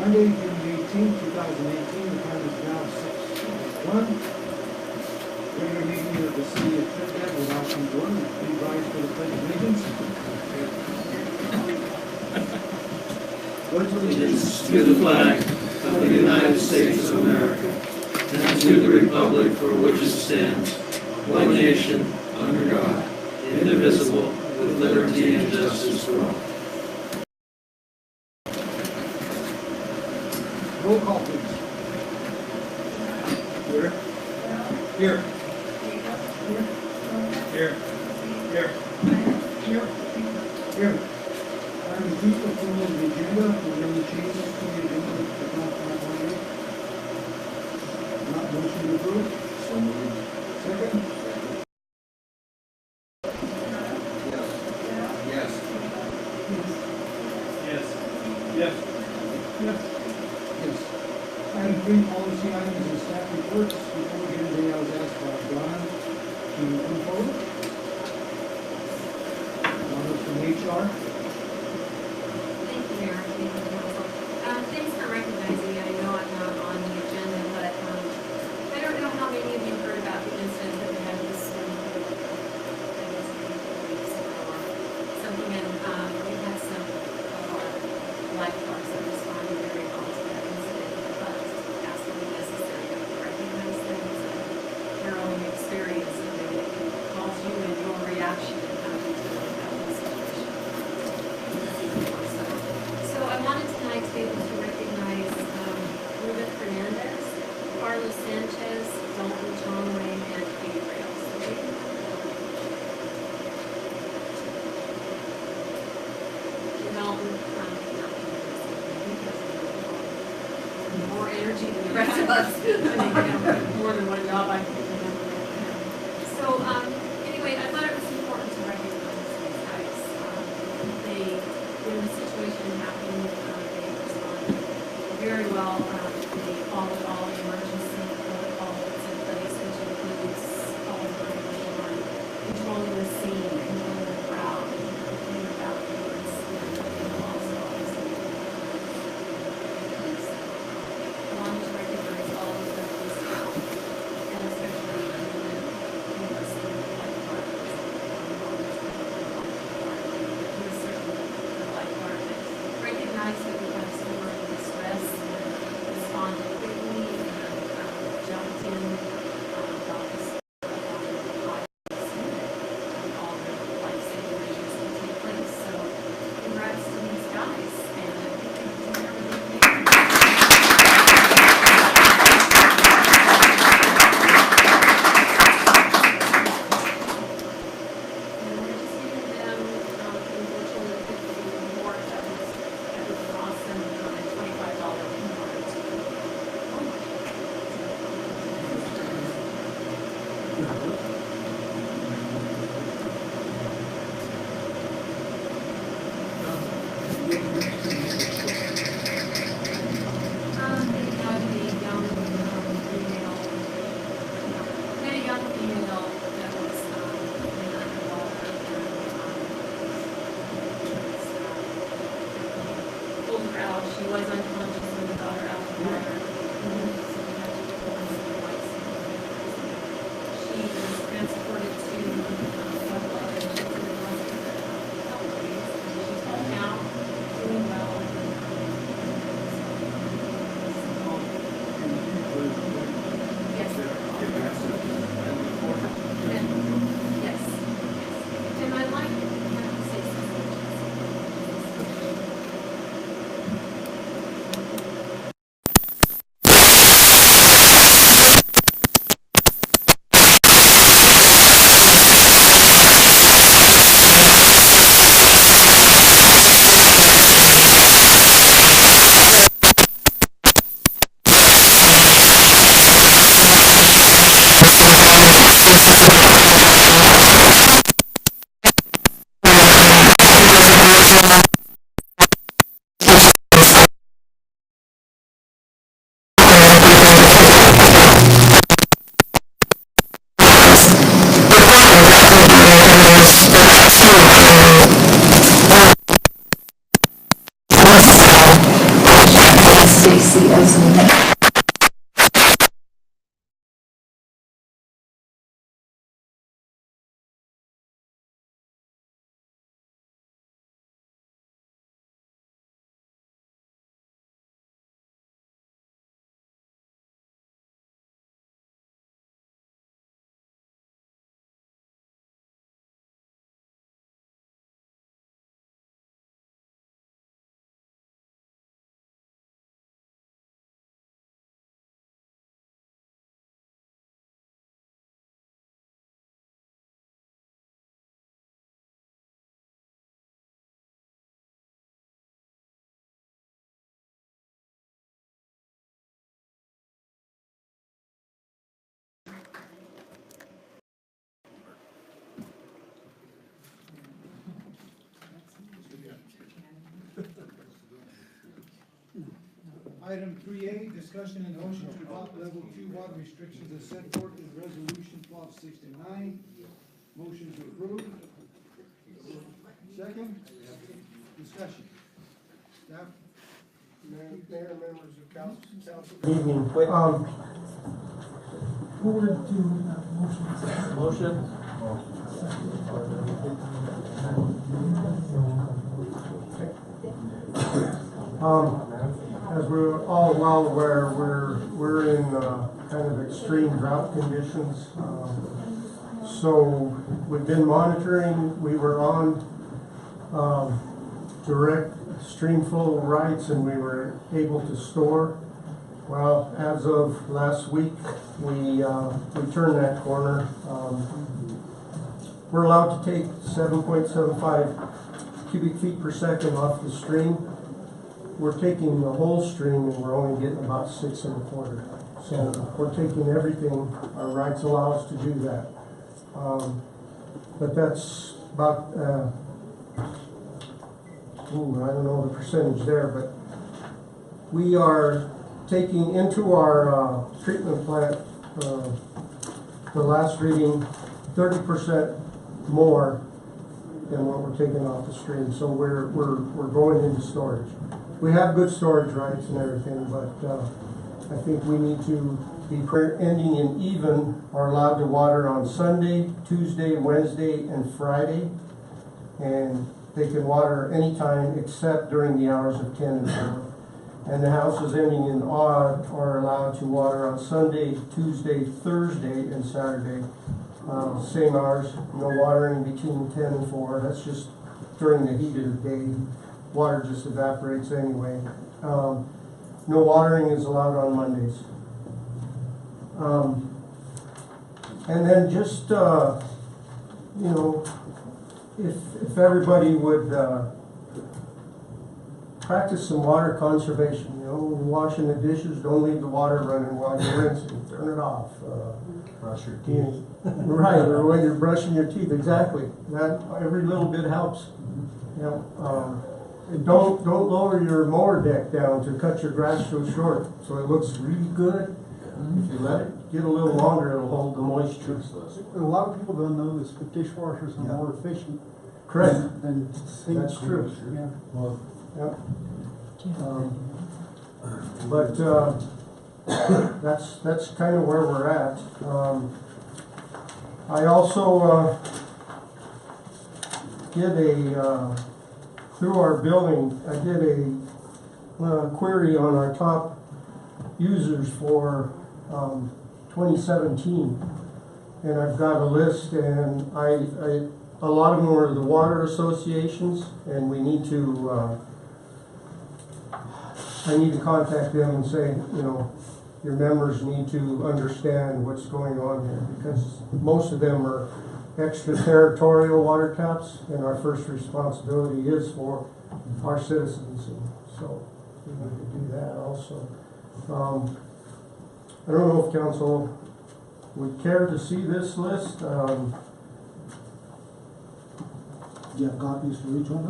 Monday, June 18th, 2018. The time is now 6:01. Regular meeting of the city of Trinidad will now come to order. Please rise for the pledge of allegiance. Pledge allegiance To the flag of the United States of America and to the republic for which it stands, one nation, under God, indivisible, with liberty and justice for all. Roll call, please. Here. Here. Here. Here. Here. Here. Item B, approval of the agenda. Were there any changes to the agenda that did not find one? Not motion to approve? So moved. Second? Yes. Yes. Yes. Yes. Yes. Item 3, policy items and staff reports. Before we get into it, I was asked by Donna to come forward. Donna from HR. Thank you, Mayor. Thank you, Council. Thanks for recognizing me. I know I'm not on the agenda, but I don't know how many of you heard about the incident that we had this weeks ago or something, and we had some of our lifeguards that responded very well to that incident, but absolutely necessary to recognize things and their own experience and maybe it can cause you and your reaction and how you deal with that situation. So I wanted tonight to be able to recognize Ruben Fernandez, Carlos Sanchez, Dalton Chongway, and Katie Rails. Dalton, more energy than the rest of us. I think more than one job I can remember. So anyway, I thought it was important to recognize these guys. When the situation happened, they responded very well. They followed all the emergency protocol that's in place, which includes calling 911, controlling the scene, controlling the crowd, controlling the afterwards, and also obviously. I wanted to recognize all of those, and especially the lifeguard. Recognize that we have someone in distress and responded quickly and jumped in, got this and all the life-saving measures to take place. So congrats to these guys, and I think they're doing everything they can. And we're just giving them, unfortunately, $50 reward. That was awesome, and $25 reward. They had a young female that was in underwater and pulled her out. She was unconscious when we got her out of the water. So we had to pull her into the life saving. She was transported to Puebla and she's in the hospital for a couple of days. And she's home now, doing well. Yes. Yes. And I'd like to say something. TCC as needed. Item 3A, discussion and motion to adopt level 2 water restrictions as set forth in resolution 1269. Motion to approve. Second. Discussion. Staff. Mayor, members of council. Evening. Forward to motion. As we're all well aware, we're in kind of extreme drought conditions. So we've been monitoring. We were on direct stream flow rights, and we were able to store. Well, as of last week, we turned that corner. We're allowed to take 7.75 cubic feet per second off the stream. We're taking the whole stream, and we're only getting about 6 1/4. So we're taking everything. Our rights allow us to do that. But that's about, I don't know the percentage there, but we are taking into our treatment plant, the last reading, 30% more than what we're taking off the stream. So we're going into storage. We have good storage rights and everything, but I think we need to be ending and even are allowed to water on Sunday, Tuesday, Wednesday, and Friday. And they can water anytime except during the hours of 10 and 4. And the houses ending in odd are allowed to water on Sunday, Tuesday, Thursday, and Saturday. Same hours, no watering between 10 and 4. That's just during the heat of the day. Water just evaporates anyway. No watering is allowed on Mondays. And then just, if everybody would practice some water conservation, when you're washing the dishes, don't leave the water running while you're rinsing. Turn it off. Brush your teeth. Right, or when you're brushing your teeth, exactly. That every little bit helps. Don't lower your mower deck down to cut your grass so short, so it looks really good. If you let it get a little longer, it'll hold the moisture. A lot of people don't know this, but dishwashers are more efficient. Correct. Than sink That's true. Yeah. Well, yep. But that's kind of where we're at. I also did through our building, I did a query on our top users for 2017, and I've got a list, and a lot of them are the water associations, and we need to I need to contact them and say, your members need to understand what's going on here, because most of them are extraterritorial water taps, and our first responsibility is for our citizens, and so we need to do that also. I don't know if council would care to see this list. Do you have copies for each one?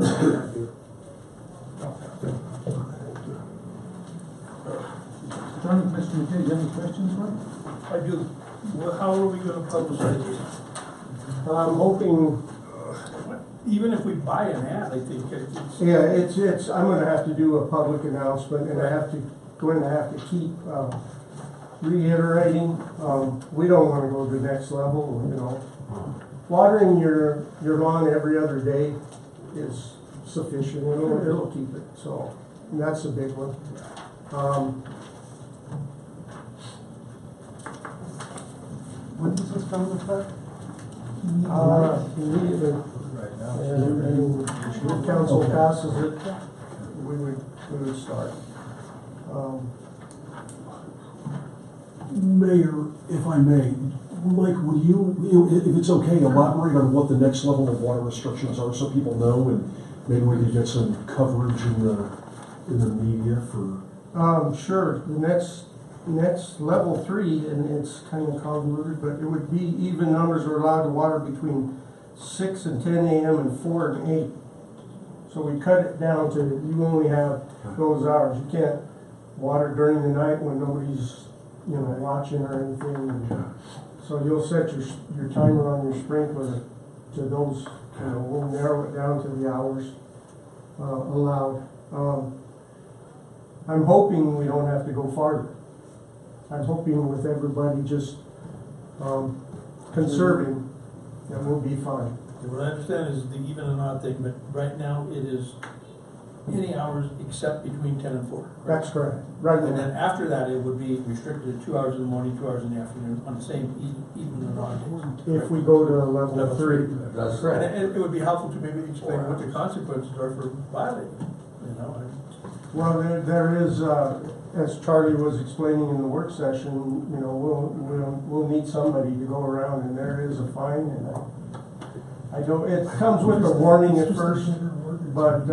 John, Mr. McKay, do you have any questions for him? I do. Well, how are we going to publicize this? I'm hoping, Even if we buy an ad, I think it's. yeah, it's, I'm gonna have to do a public announcement, and I have to going to have to keep, reiterating, we don't wanna go to the next level, you know. Watering your lawn every other day is sufficient, it'll keep it, so, and that's a big one. When does this come into effect? Immediately, and if council passes it, we would start. Mayor, if I may, Mike, would you, if it's okay, elaborate on what the next level of water restrictions are so people know, and maybe we could get some coverage in the media for. Sure, the next level 3, and it's kind of convoluted, but it would be even numbers are allowed to water between 6 and 10 a.m. and 4 and 8. So we cut it down to, you only have those hours. You can't water during the night when nobody's, watching or anything. So you'll set your timer on your sprinkler to those, we'll narrow it down to the hours allowed. I'm hoping we don't have to go farther. I'm hoping with everybody just conserving, that we'll be fine. What I understand is the even and odd thing, but right now it is any hours except between 10 and 4. That's correct, right And then now. after that, it would be restricted to 2 hours in the morning, 2 hours in the afternoon, on the same even and odd days. If we go to level Level 3. That's That's correct. And it would be helpful to maybe explain what the consequences are for violating, Well, there is, as Charlie was explaining in the work session, we'll need somebody to go around, and there is a fine, and I don't, it comes with a warning at first, but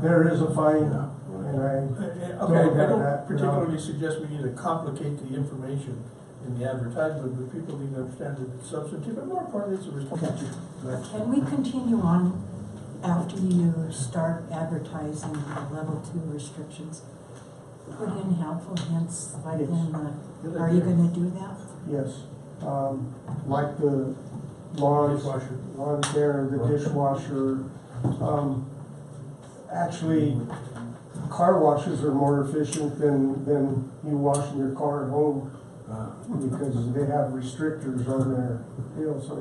there is a fine, and Okay, I have don't that, particularly suggest we need to complicate the information in the advertisement, but people need to understand that it's substantive, and more importantly, it's a responsibility. Can we continue on after you start advertising the level 2 restrictions? Put in helpful hints, like Yes. in the, are you gonna do that? yes, like the lawn care, the dishwasher. Actually, car washes are more efficient than you washing your car at home, because they have restrictors on their, so,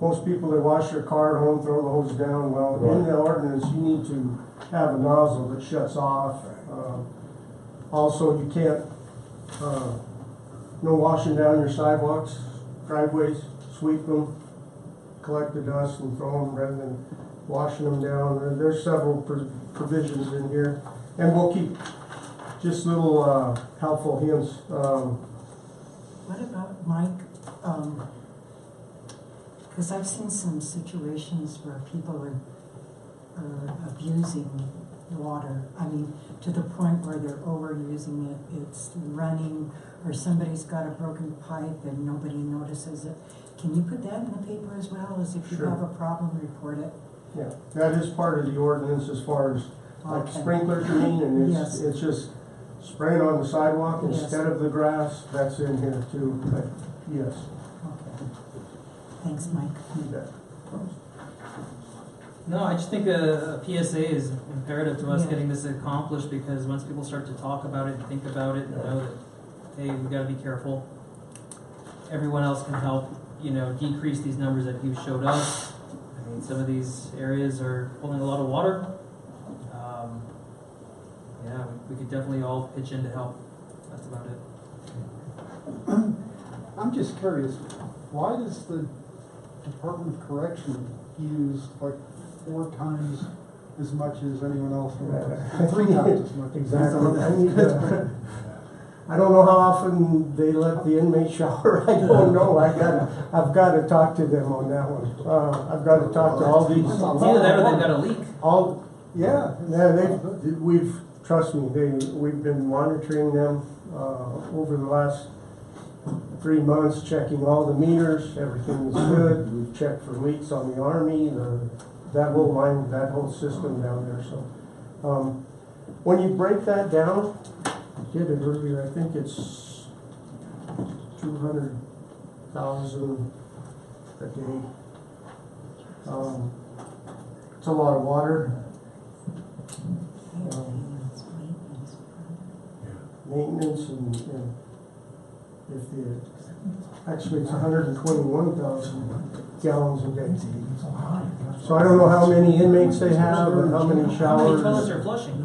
most people that wash their car at home throw the hose down. Well, in the ordinance, you need to have a nozzle that shuts off. Also, you can't, no washing down your sidewalks, driveways, sweep them, collect the dust and throw them rather than washing them down. There's several provisions in here, and we'll keep just little helpful hints. What about, Mike, because I've seen some situations where people are abusing water. I mean, to the point where they're overusing it, it's running, or somebody's got a broken pipe and nobody notices it. Can you put that in the paper as well, as if you Sure. have a problem, report it? Yeah, that is part of the ordinance as far as like Okay. sprinklers, and Yes. it's just spraying on the sidewalk Yes. instead of the grass. That's in here too, but yes. Okay. Thanks, Mike. You bet. No, I just think a PSA is imperative to us Yeah. getting this accomplished, because once people start to talk about it and think about it and know that, hey, we gotta be careful, everyone else can help, decrease these numbers that you showed us. I mean, some of these areas are pulling a lot of water. Yeah, we could definitely all pitch in to help. That's about it. I'm just curious, why does the Department of Correction use like 4 times as much as anyone else does? 3 times as much. Exactly. I don't know how often they let the inmates shower. I don't know. I've got to talk to them on that one. I've got to talk to all these. It's either that or they've got a leak. Trust me, we've been monitoring them over the last 3 months, checking all the meters. Everything is good. We've checked for leaks on the Army, that whole line, that whole system down there. So when you break that down, I did it earlier, I think it's 200,000 a day. It's a lot of water. maintenance and if actually it's 121,000 gallons a day. So I don't know how many inmates they have or how many How many toilets showers. are flushing?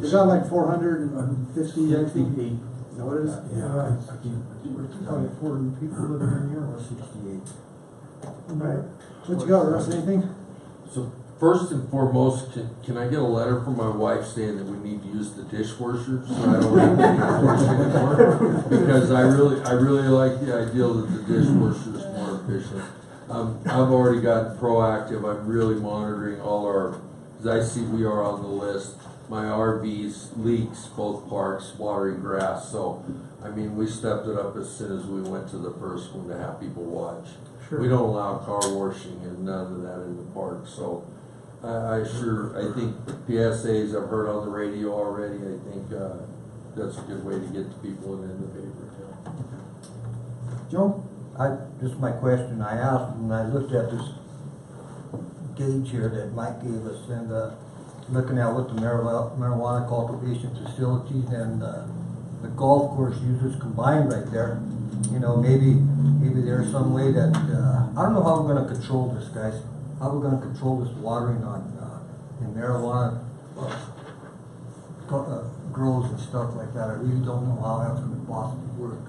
They got like 450, I think. Is that what it is? Probably 400 people living in here. Right. What you got, Russ, anything? So first and foremost, can I get a letter from my wife saying that we need to use the dishwasher so I don't have to dish anymore? Because I really like the idea that the dishwasher is more efficient. I've already gotten proactive. I'm really monitoring all our, as I see we are on the list. My RVs leaks both parks, watering grass. So, I mean, we stepped it up as soon as we went to the first one to have people watch. Sure. We don't allow car washing and none of that in the park. So, I think PSAs I've heard on the radio already. I think that's a good way to get the people in the paper. Joe? Just my question, I asked when I looked at this gauge here that Mike gave us, and looking at what the marijuana cultivation facilities and the golf course uses combined right there, you know, maybe there's some way that, I don't know how we're gonna control this, guys. How we're gonna control this watering on, in marijuana grows and stuff like that. I really don't know how that's gonna possibly work.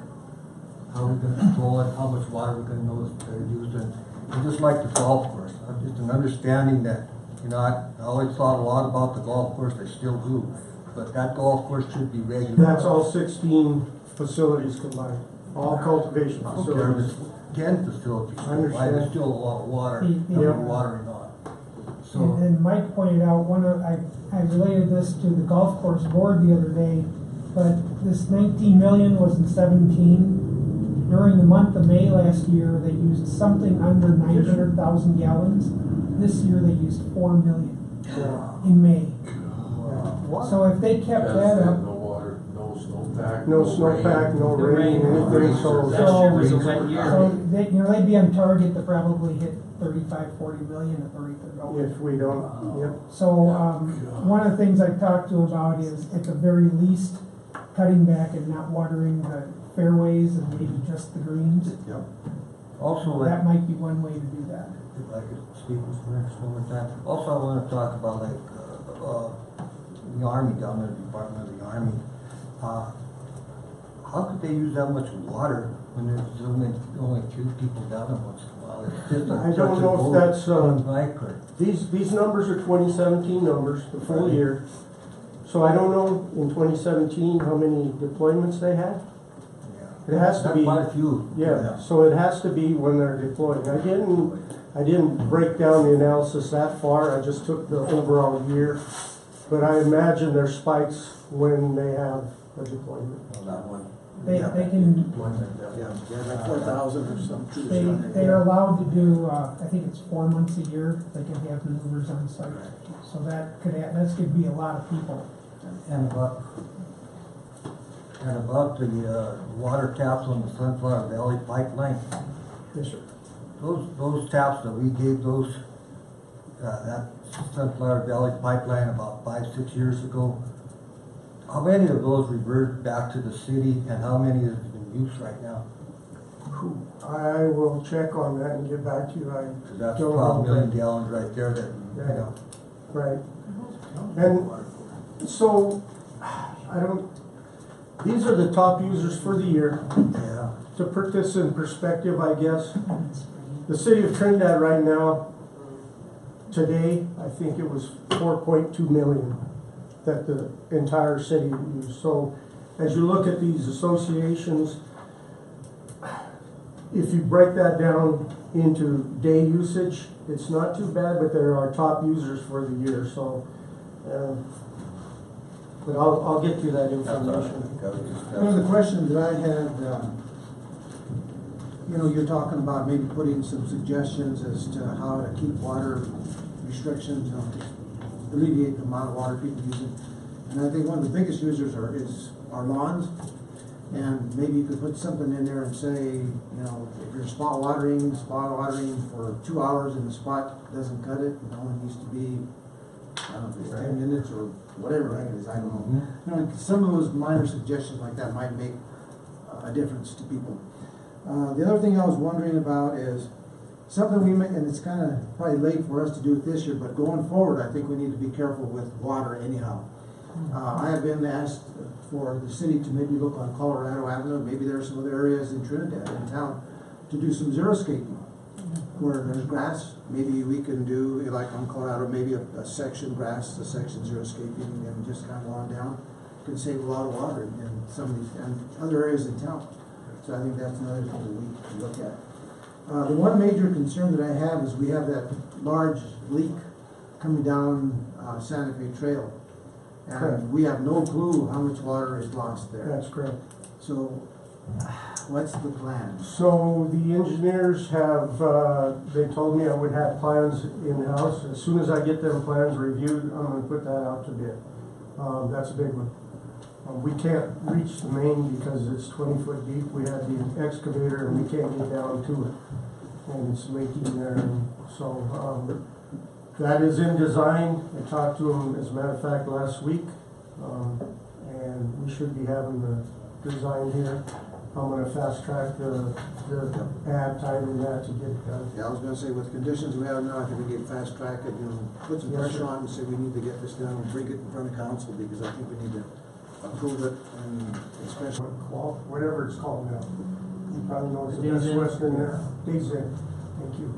How are we gonna control it, how much water we're gonna know that they're using. And just like the golf course, just an understanding that, you know, I always thought a lot about the golf course, I still do. But that golf course should be regular. That's all 16 facilities combined, all cultivation Okay, facilities. there's 10 facilities, I understand. there's still a lot of water, Yeah. that we're watering on. So, And Mike pointed out, I related this to the golf course board the other day, but this 19 million was in 17. During the month of May last year, they used something under 900,000 gallons. This year, they used 4 million in May. So if they kept that up, No water, no snowpack. No rain. snowpack, no The rain, rain. anything, so. Last year was a wet year. so they, they'd be on target to probably hit 35, 40 million at the rate they're going. If we don't, yep. So, one of the things I talked to him about is, at the very least, cutting back and not watering the fairways and maybe just the greens. also like, That might be one way to do that. if I could speak with the next one with that. Also, I wanna talk about like, the Army down there, the Department of the Army. How could they use that much water when there's only 2 people down there once in a while? It's just I such don't a know if gold that's, bike or- these numbers are 2017 numbers, the full Right. year. So I don't know in 2017 how many deployments they had. Yeah. It has to be. Quite a few. Yeah, so it has to be when they're deployed. I didn't break down the analysis that far, I just took the overall year. But I imagine there's spikes when they have a deployment. Well, that one. They can, Like 4,000 or something. they are allowed to do, I think it's 4 months a year, they can have maneuvers on site. So that could be a lot of people. And about the water taps on the Sunflower Valley pipeline. Yes, sir. Those taps that we gave that Sunflower Valley pipeline about 5-6 years ago, how many of those reverted back to the city and how many is in use right now? I will check on that and get back to you. I 'Cause that's don't 12 know million that. gallons right there that, you know. Right. And so, these are the top users for the year. Yeah. To put this in perspective, I guess, the city of Trinidad right now, today, I think it was 4.2 million that the entire city used. So as you look at these associations, if you break that down into day usage, it's not too bad, but they're our top users for the year, so, but I'll get you that information. One of the questions that I had, you're talking about maybe putting some suggestions as to how to keep water restrictions, to alleviate the amount of water people using. And I think one of the biggest users is our lawns. And maybe you could put something in there and say, if you're spot watering for 2 hours and the spot doesn't cut it, it only needs to be don't know if it's 10 minutes or whatever the heck it is, I don't know. You know, some of those minor suggestions like that might make a difference to people. The other thing I was wondering about is something we may, and it's kind of probably late for us to do it this year, but going forward, I think we need to be careful with water anyhow. I have been asked for the city to maybe look on Colorado Avenue, maybe there are some other areas in Trinidad, in town, to do some xeriscaping. Where there's grass, maybe we can do, like on Colorado, maybe a section grass, a section xeriscaping, and just kind of go on down. Can save a lot of water in some of these, and other areas in town. So I think that's another thing that we can look at. The one major concern that I have is we have that large leak coming down Santa Fe Trail. Correct. And we have no clue how much water is lost there. That's correct. So what's the plan? So the engineers have, they told me I would have plans in-house. As soon as I get them plans reviewed, I'm gonna put that out to bid. That's a big one. We can't reach the main because it's 20 foot deep. We had the excavator and we can't get down to it. And it's leaking there. And so that is in design. I talked to them, as a matter of fact, last week. And we should be having the design here. I'm gonna fast track the ad time and that to get it done. Yeah, I was gonna say, with the conditions we have now, I think we need to fast track it, you know, put some pressure on and say we need to get this done and bring it in front of council, because I think we need to approve it, and especially. Whatever it's called now. You probably know it's the Days best in. western there. Days in. Thank you.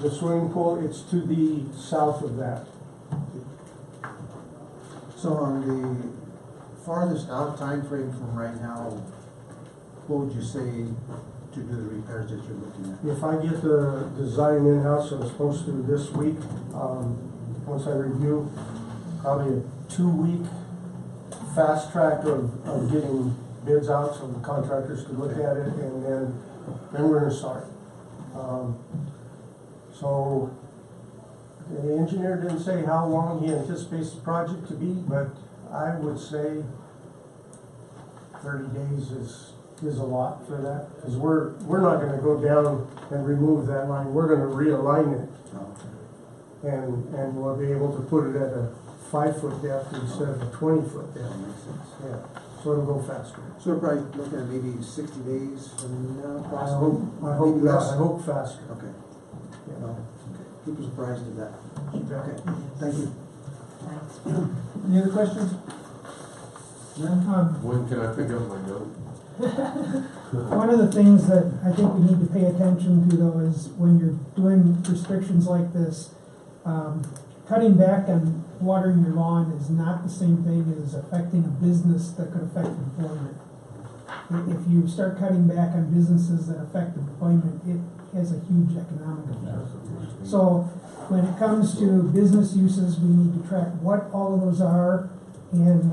The swimming pool, it's to the south of that. So on the farthest out time frame from right now, what would you say to do the repairs that you're looking at? If I get the design in-house, I'm supposed to this week, once I review, probably a 2-week fast track of getting bids out so the contractors can look at it, and then we're gonna start. So the engineer didn't say how long he anticipates the project to be, but I would say 30 days is a lot for that, because we're not gonna go down and remove that line, we're gonna realign it, and we'll be able to put it at a 5-foot depth instead of a 20-foot depth. That makes sense. Yeah, so it'll go faster. So we're probably looking at maybe 60 days from now, I possibly? hope Maybe not, less? I hope faster. Okay, Yeah. well, okay. People surprised at that. Okay. Okay, thank you. Thanks. Any other questions? None? When can I pick up my note? One of the things that I think we need to pay attention to though is when you're doing restrictions like this, cutting back on watering your lawn is not the same thing as affecting a business that could affect employment. If you start cutting back on businesses that affect employment, it has a huge economic effect. So when it comes to business uses, we need to track what all of those are and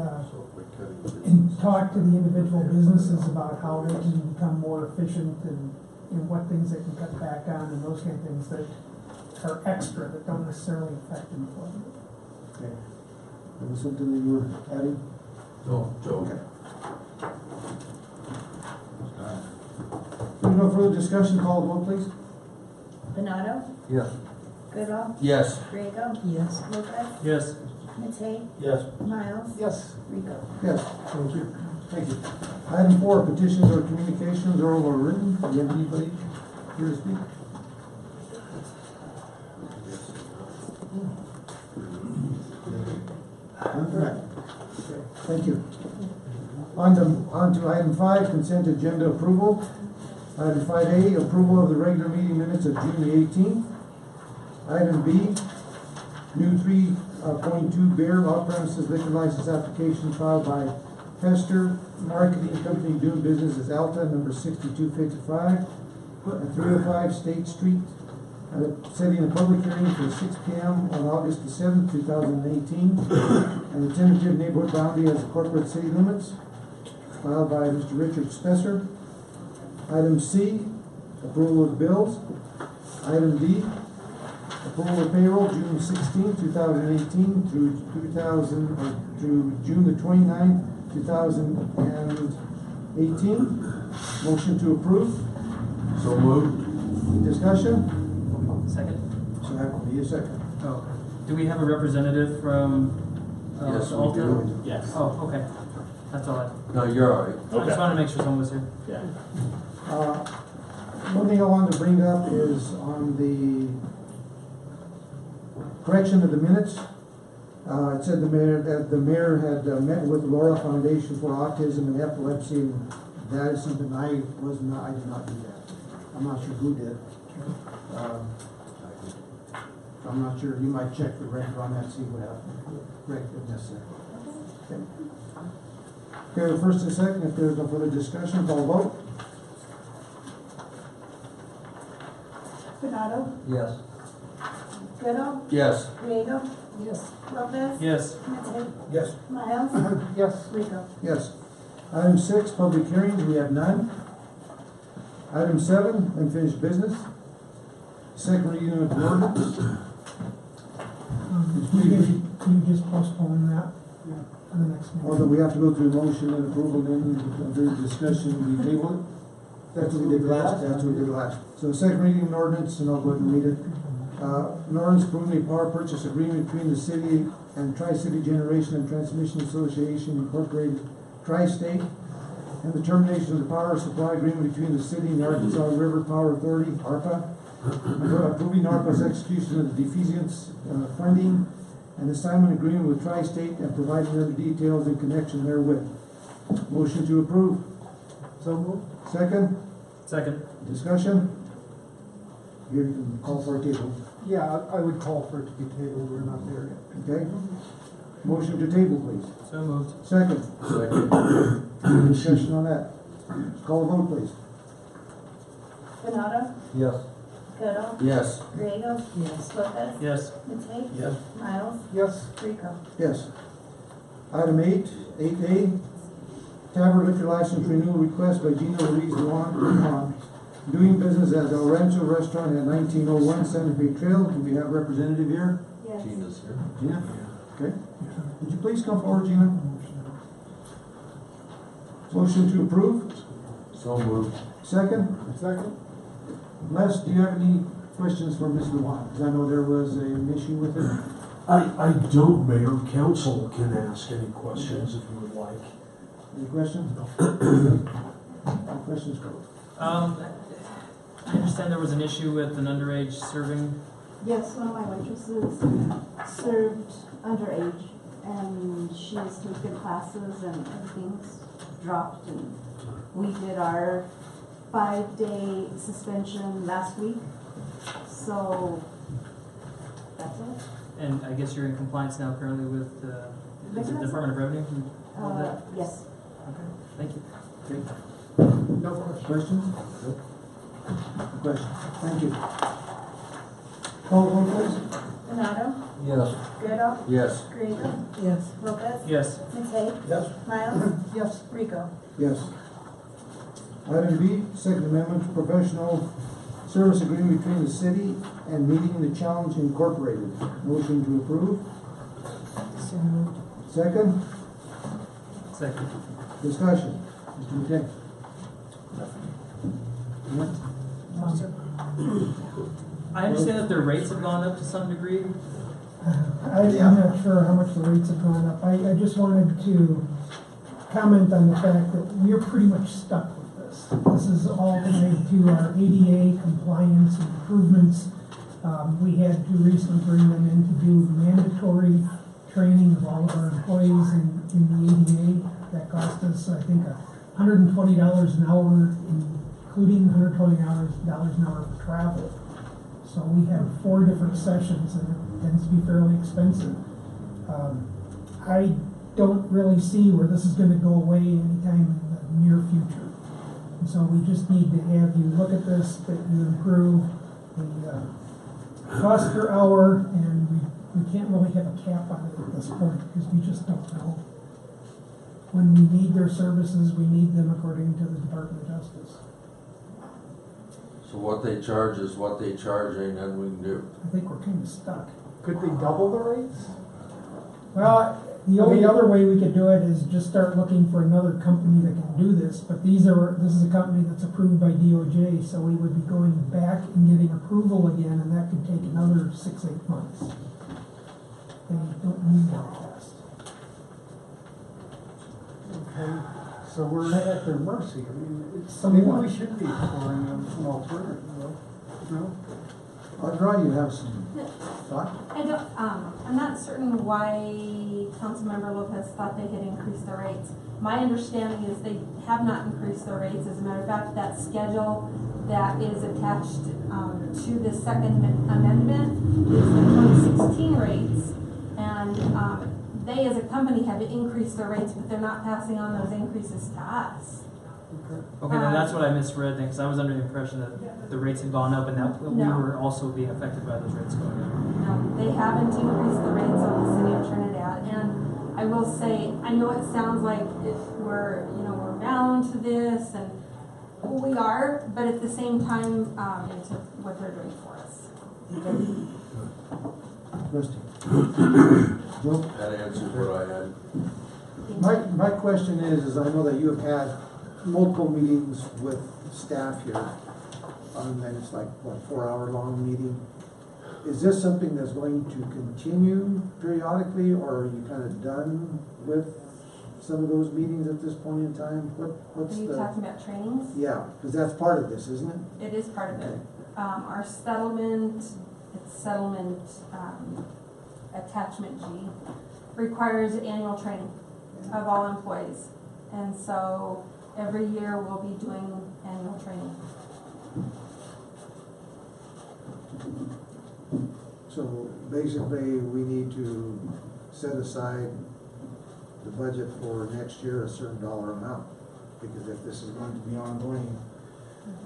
talk to the individual businesses about how they can become more efficient and what things they can cut back on and those kind of things that are extra that don't necessarily affect employment. Okay. That was something that you were adding? No, Joe. Okay. There's no further discussion, call the vote, please. Benado, Yes. Goodall, Yes. Griego, Yes. Lopez, Yes. Matei, Yes. Miles, Yes. Rico. Yes, thank you. Thank you. Item 4, petitions or communications, oral or written. Do you have anybody here to speak? All right. Thank you. On to item 5, consent agenda approval. Item 5A, approval of the regular meeting minutes of June the 18th. Item B, new 3.2 beer off-premises liquor license application filed by Hester Marketing Company doing business as Alta, number 6255, at 305 State Street, setting a public hearing for 6 p.m. on August the 7th, 2018, and the tentative neighborhood boundary as the corporate city limits, filed by Mr. Richard Spesser. Item C, approval of bills. Item D, approval of payroll, June 16, 2018 through June the 29th, 2018. Motion to approve. So moved. Discussion? Second? So that will be a second. Oh. Do we have a representative from Yes, we Alta? do. Yes. Oh, okay. That's all I. No, you're all right. I just wanted to make sure someone was here. Yeah. One thing I wanted to bring up is on the correction of the minutes. It said that the mayor had met with Laura Foundation for Autism and Epilepsy, and that is something I did not do that. I'm not sure who did. I'm not sure, you might check the record on that, see what happened, correct if necessary. Okay, the first and second, if there's no further discussion, call vote. Bernardo, Yes. Goodall, Yes. Griego. Yes. Lopez. Yes. Matei, Yes. Miles, Yes. Rico. Yes. Item 6, public hearings, we have none. Item 7, unfinished business. Second reading of the ordinance. Can you just postpone that for the next meeting? Although we have to go through motion and approval, then during discussion, we table it. That's what we did last. So second reading of an ordinance, and I'll go ahead and read it. An ordinance approving a power purchase agreement between the city and Tri-City Generation and Transmission Association Incorporated, Tri-State, and the termination of the power supply agreement between the city and the Arkansas River Power Authority, ARPA, approving ARPA's execution of the defeasance funding and assignment agreement with Tri-State and providing other details in connection therewith. Motion to approve. So moved. Second, Second. discussion. Here you can call for a table. Yeah, I would call for it to be tabled, we're not there yet. Okay? Motion to table, please. So moved. Second, Second. discussion on that. Call a vote, please. Bernardo, Yes. Goodall, Yes. Griego. Yes. Lopez. Yes. Matei, Yes. Miles, Yes. Rico. Yes. Item 8A, tavern liquor license renewal request by Gina Louise Luan, doing business as El Rancho Restaurant at 1901 Santa Fe Trail. Do we have a representative here? Yes. Gina's here. Gina? Okay. Would you please come forward, Gina? Motion to approve. So moved. Second. Second? Les, do you have any questions for Ms. Luan? Because I know there was an issue with it. I don't, Mayor. Council can ask any questions if you would like. Any questions? No questions, go. I understand there was an issue with an underage serving. Yes, one of my waitresses served underage, and she's taken classes and everything's dropped, and we did our 5-day suspension last week, so that's it. And I guess you're in compliance now currently with, is it Department of Revenue? All of that? Yes. Okay, thank you. Okay. No question. Questions? Questions? Thank you. Call the roll, please. Bernardo, Yes. Goodall, Yes. Griego. Yes. Lopez. Yes. Matei, Yes. Miles, Yes. Rico. Yes. Item B, Second Amendment, professional service agreement between the city and Meeting the Challenge Incorporated. Motion to approve. So moved. Second, Second. discussion. Mr. McKay. I understand that their rates have gone up to some degree. I'm not sure how much the rates have gone up. I just wanted to comment on the fact that we're pretty much stuck with this. This is all tied to our ADA compliance and improvements. We had to recently bring them in to do mandatory training of all of our employees in the ADA. That cost us, I think, $120 an hour, including $120 an hour for travel. So we have 4 different sessions, and it tends to be fairly expensive. I don't really see where this is going to go away anytime in the near future. And so we just need to have you look at this, that you improve the cost per hour, and we can't really have a cap on it at this point, because we just don't know. When we need their services, we need them according to the Department of Justice. So what they charge is what they charge, ain't nothing we can do. I think we're kind of stuck. Could they double the rates? Well, the only other way we could do it is just start looking for another company that can do this, but this is a company that's approved by DOJ, so we would be going back and getting approval again, and that could take another 6-8 months. they don't need that test. Okay, so we're at their mercy. I mean, maybe Somewhat. we should be exploring an alternative, no? Audra, you have some thought? I don't, I'm not certain why Councilmember Lopez thought they had increased the rates. My understanding is they have not increased their rates. As a matter of fact, that schedule that is attached to the second amendment is the 2016 rates. And they as a company have increased their rates, but they're not passing on those increases to us. Okay, then that's what I misread then, because I was under the impression that the rates had gone up and that we No. were also being affected by those rates going up. No, they haven't increased the rates on the city of Trinidad. And I will say, I know it sounds like if we're bound to this, and we are, but at the same time, into what they're doing for us. Rusty? Joe? That answers what I had. My question is I know that you have had multiple meetings with staff here, and then it's like, what, 4-hour-long meeting? Is this something that's going to continue periodically, or are you kind of done with some of those meetings at this point in time? What's Are you the? talking about trainings? Yeah, because that's part of this, isn't it? It is part of it. Our settlement, attachment G, requires annual training of all employees. And so every year we'll be doing annual training. So basically, we need to set aside the budget for next year a certain dollar amount, because if this is going to be ongoing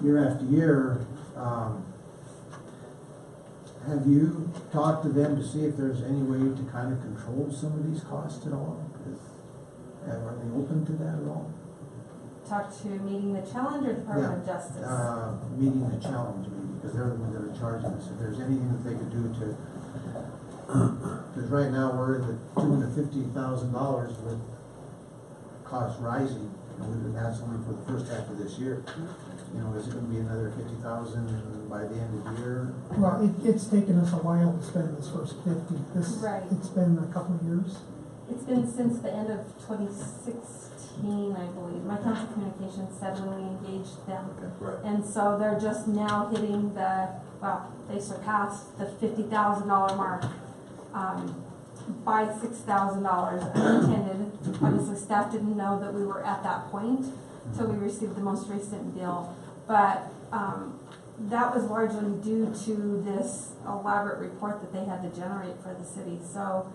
year after year, have you talked to them to see if there's any way to kind of control some of these costs at all? Are they open to that at all? Talk to Meeting the Challenge or Department of Justice? Meeting the challenge, maybe, because they're the ones that are charging us. If there's anything that they could do to, because right now we're in the $250,000 with costs rising, and we've been that's only for the first half of this year. You know, is it going to be another 50,000 by the end of the year? Well, it's taken us a while to spend this first 50. Right. It's been a couple of years. It's been since the end of 2016, I believe. My council communications said when we engaged them. Right. And so they're just now hitting they surpassed the $50,000 mark by $6,000 unintended. Obviously, staff didn't know that we were at that point until we received the most recent bill. But that was largely due to this elaborate report that they had to generate for the city. So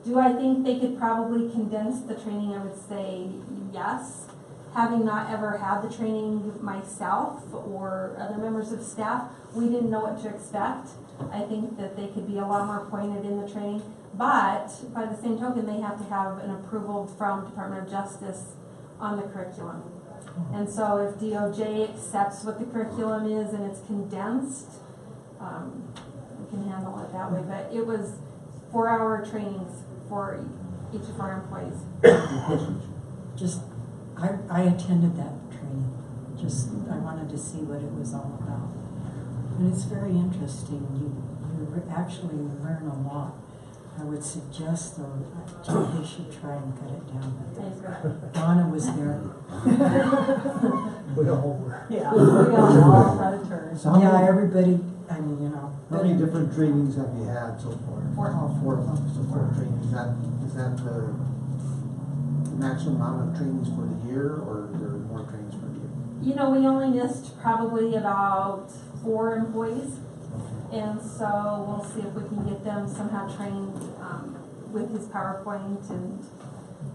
do I think they could probably condense the training? I would say yes. Having not ever had the training myself or other members of staff, we didn't know what to expect. I think that they could be a lot more pointed in the training. But by the same token, they have to have an approval from Department of Justice on the curriculum. And so if DOJ accepts what the curriculum is and it's condensed, we can handle it that way. But it was 4-hour trainings for each of our employees. I attended that training. I wanted to see what it was all about. And it's very interesting. You actually learn a lot. I would suggest, though, they should try and cut it down. But Donna was there. We all were. Yeah. We all had a turn. So how Everybody, I mean, How many different trainings have you had so far? 4. 4 of them, so 4 trainings. Is that the maximum amount of trainings for the year, or are there more trainings for the year? We only missed probably about 4 employees. And so we'll see if we can get them somehow trained with his PowerPoint and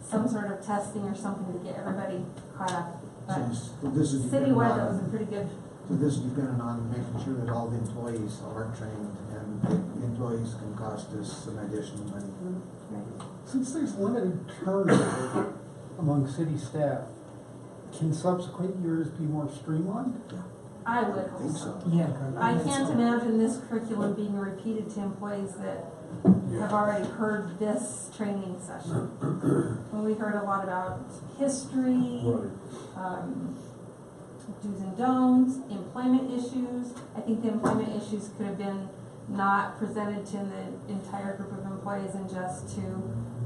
some sort of testing or something to get everybody caught up. But So this is dependent citywide, that was a on, pretty good. so this is dependent on making sure that all the employees are trained, and the employees can cost us some additional money. Since there's limited turnover among city staff, can subsequent years be more streamlined? I would I think so. yeah. I can't imagine this curriculum being repeated to employees that have already heard this training session. When we heard a lot about history, do's and don'ts, employment issues. I think the employment issues could have been not presented to the entire group of employees and just to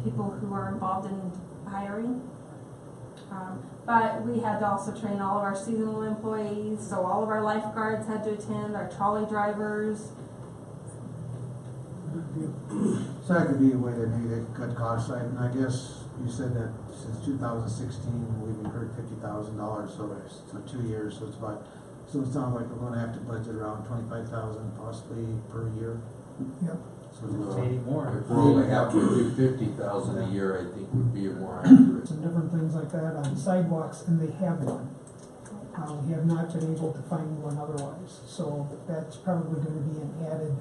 people who are involved in hiring. But we had to also train all of our seasonal employees, so all of our lifeguards had to attend, our trolley drivers. So that could be a way to maybe cut costs. I guess you said that since 2016, we've incurred $50,000, so 2 years, so it sounds like we're gonna have to budget around 25,000 possibly per year. Yep. So Maybe more. If we're only having to do 50,000 a year, I think would be a more accurate. Some different things like that on sidewalks, and they have one. We have not been able to find one otherwise, so that's probably gonna be an added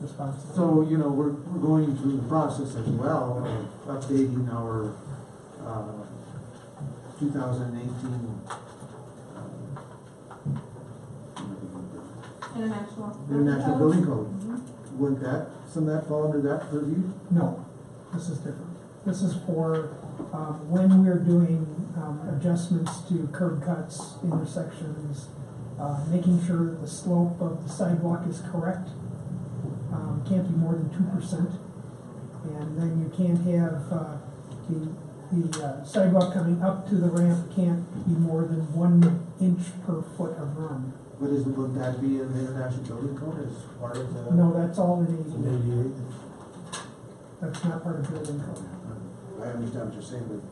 responsibility. So, you know, we're going through the process as well of updating our 2018 International Building Code. Would some of that fall under that purview? No, this is different. This is for when we're doing adjustments to curb cuts, intersections, making sure that the slope of the sidewalk is correct. Can't be more than 2%. And then you can't have the sidewalk coming up to the ramp can't be more than 1 inch per foot of run. But would that be in the International Building Code as part of the? No, that's all in in 88. 88? That's not part of building code. I understand what you're saying, but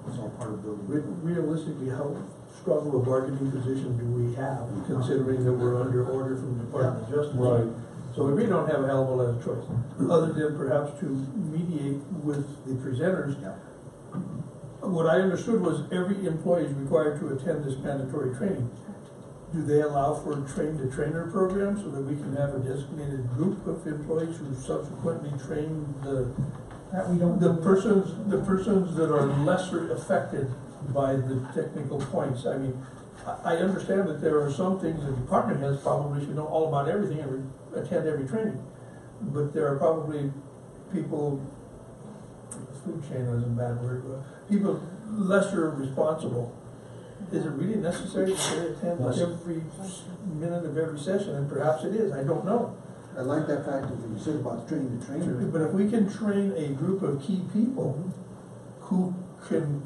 it's all part of building. Realistically, how strong of a bargaining position do we have, considering that we're under order from the Department of Justice? Right. So we really don't have a hell of a lot of choice, other than perhaps to mediate with the presenters. Yeah. What I understood was every employee is required to attend this mandatory training. Do they allow for a train-the-trainer program so that we can have a designated group of employees who subsequently train That we don't the do. persons that are lesser affected by the technical points? I mean, I understand that there are some things the department heads probably should know all about everything and attend every training. But there are probably people, food chain is a bad word, but people lesser responsible. Is it really necessary that they attend every minute of every session? And perhaps it is, I don't know. I like that fact that you said about training the trainer. But if we can train a group of key people who can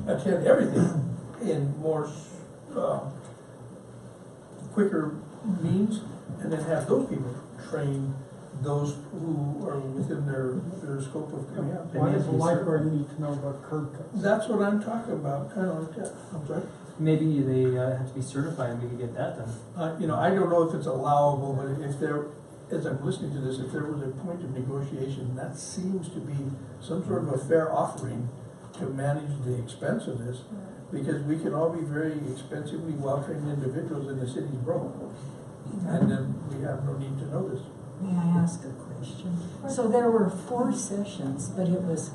attend everything in more quicker means, and then have those people train those who are within their scope of command. Why does a lifeguard need to know about curb cuts? That's what I'm talking about, kind of like that. I'm sorry. Maybe they have to be certified and we could get that done. You know, I don't know if it's allowable, but if there, as I'm listening to this, if there was a point of negotiation, that seems to be some sort of a fair offering to manage the expense of this, because we can all be very expensively well-trained individuals and the city's broke. And then we have no need to know this. May I ask a question? So there were 4 sessions, but it was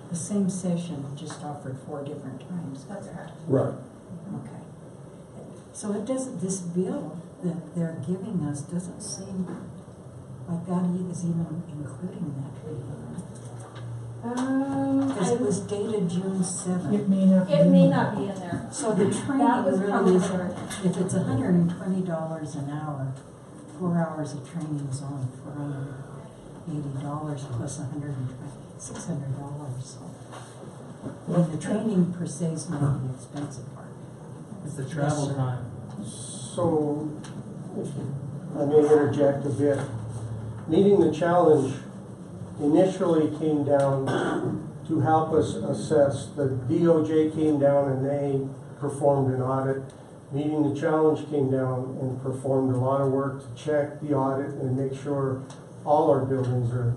the same session, just offered 4 different times. That's correct. Right. Okay. So it doesn't, this bill that they're giving us doesn't seem like that is even including that. Because it was dated June 7th. It may not. It may not be in there. So the That training was really probably is, there. if it's $120 an hour, 4 hours of training is only $480 plus $600. So, I mean, the training per se is not the expensive part. It's the travel Yes, sir. time. So, I may interject a bit. Meeting the challenge initially came down to help us assess. The DOJ came down and they performed an audit. Meeting the challenge came down and performed a lot of work to check the audit and make sure all our buildings are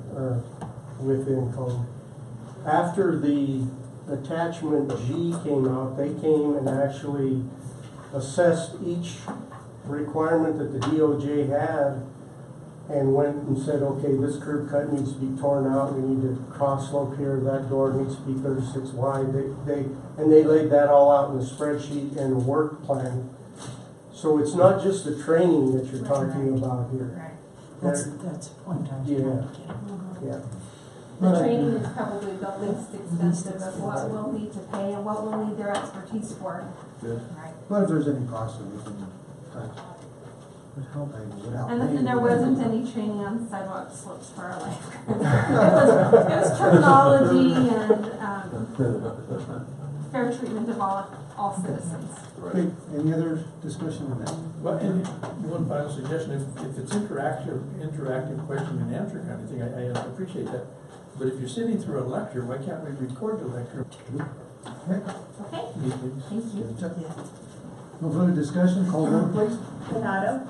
within code. After the attachment G came out, they came and actually assessed each requirement that the DOJ had and went and said, okay, this curb cut needs to be torn out, we need to cross slope here, that door needs to be 36 wide. They laid that all out in the spreadsheet and a work plan. So it's not just the training that you're talking about here. Right. That's a point I was trying to get. Yeah. The training is probably the least expensive of what we'll need to pay and what we'll need their expertise for. Right. But if there's any cost, then we can Without And then paying there for it. wasn't any training on sidewalk slopes for our lifeguards. It was terminology and, fair treatment of all citizens. Okay, any other discussion on that? Well, and one final suggestion, if it's interactive question and answer kind of thing, I appreciate that. But if you're sitting through a lecture, why can't we record the lecture? Okay. Okay, thank you. No further discussion, call roll please. Donato?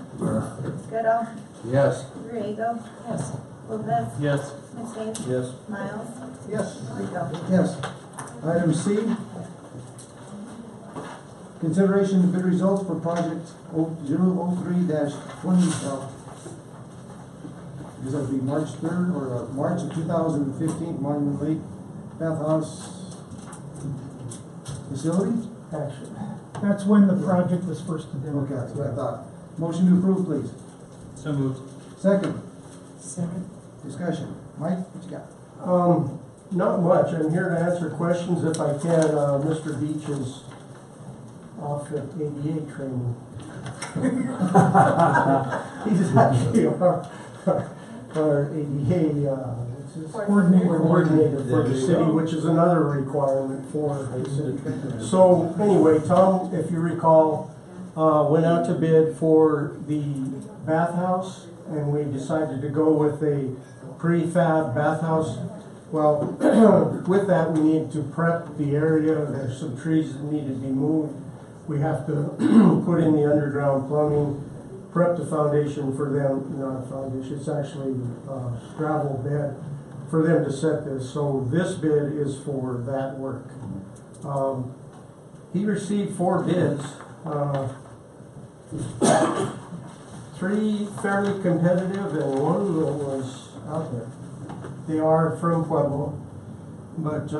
Scuttle? Yes. Griego? Yes. Lopez? Yes. McStain? Yes. Miles? Yes. Rico? Yes. Item C. Consideration of bid results for project 003-20, this will be March 3rd or March of 2015, Monument Lake Bathhouse Facility? Action. That's when the project was first identified. Okay, that's what I thought. Motion to approve, please. So moved. Second, Second. discussion. Mike, what you got? Not much. I'm here to answer questions if I can. Mr. Beach is off at ADA training. He's actually our ADA, coordinator for the city, which is another requirement for the city. So anyway, Tom, if you recall, went out to bid for the bathhouse, and we decided to go with a prefab bathhouse. Well, with that, we need to prep the area. There's some trees that need to be moved. We have to put in the underground plumbing, prep the foundation for them, not a foundation, it's actually gravel bed for them to set this. So this bid is for that work. He received 4 bids, 3 fairly competitive and 1 that was out there. They are from Pueblo, but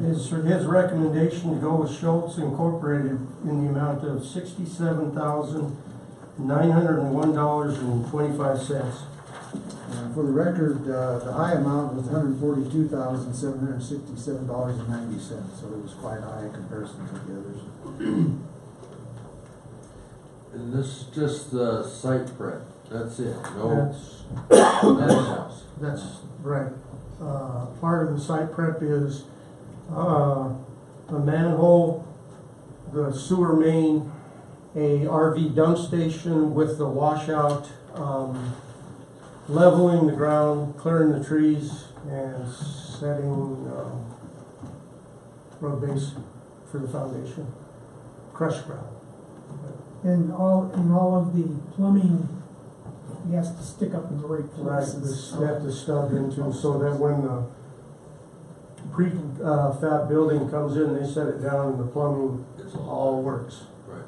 his recommendation to go with Schultz Incorporated in the amount of $67,901.25. For the record, the high amount was $142,767.90, so it was quite high in comparison to the others. And this is just the site prep, that's it, no, That's That's right. Part of the site prep is a manhole, the sewer main, a RV dump station with the washout, leveling the ground, clearing the trees, and setting road base for the foundation. Crushed ground. And all of the plumbing, he has to stick up in the right Right, places. that to stub into, so that when the prefab building comes in, they set it down and the plumbing all works. right.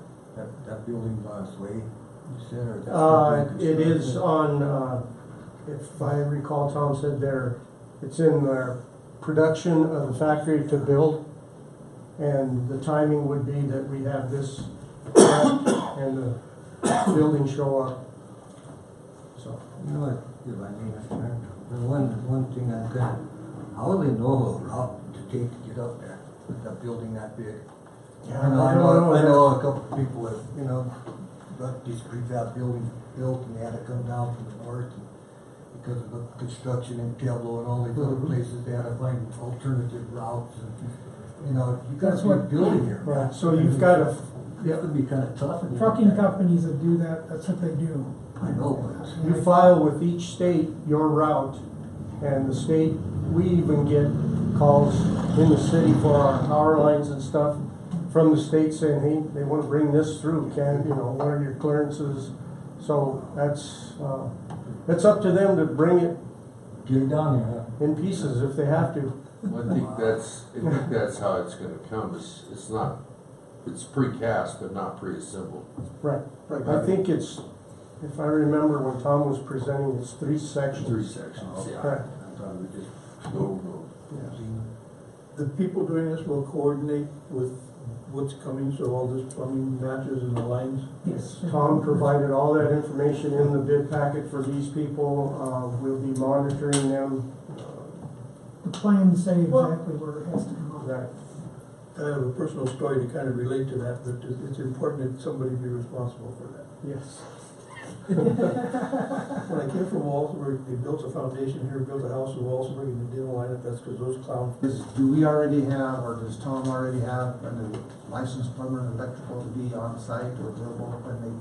That building's on its way, you said, or that's It is on, if I recall, Tom said there, it's in their production of the factory to build. And the timing would be that we have this and the building show up. So. You know what, if I may, Mr. Mayor, the one thing I'm kind of, how do they know a route to take to get up there with that building that big? Yeah, I know a couple of people that, got these prefab buildings built and they had to come down from the north because of the construction in Pueblo and all these other places, they had to find alternative routes and, you got That's to what- building here. Right, so you've got to, That would be kind of tough. Trucking companies that do that, that's what they do. I know, but you file with each state your route, and the state, we even get calls in the city for our power lines and stuff from the state saying, hey, they want to bring this through, what are your clearances? So that's up to them to bring it get it down here, in pieces if they have to. I think that's how it's gonna come, it's precast, but not pre-assembled. Right. I think it's, if I remember when Tom was presenting, it's 3 sections. 3 sections, yeah. Right. I thought we just. No. The people doing this will coordinate with what's coming, so all this plumbing matches and aligns. Yes. Tom provided all that information in the bid packet for these people. We'll be monitoring them. The plans say exactly where it has to come out. Right. I have a personal story to kind of relate to that, but it's important that somebody be responsible for that. Yes. When I came from Walsenburg, they built a foundation here, built a house in Walsenburg, and they didn't line up, that's because those clowns. Do we already have, or does Tom already have, a licensed plumber and electrical to be on site or available when they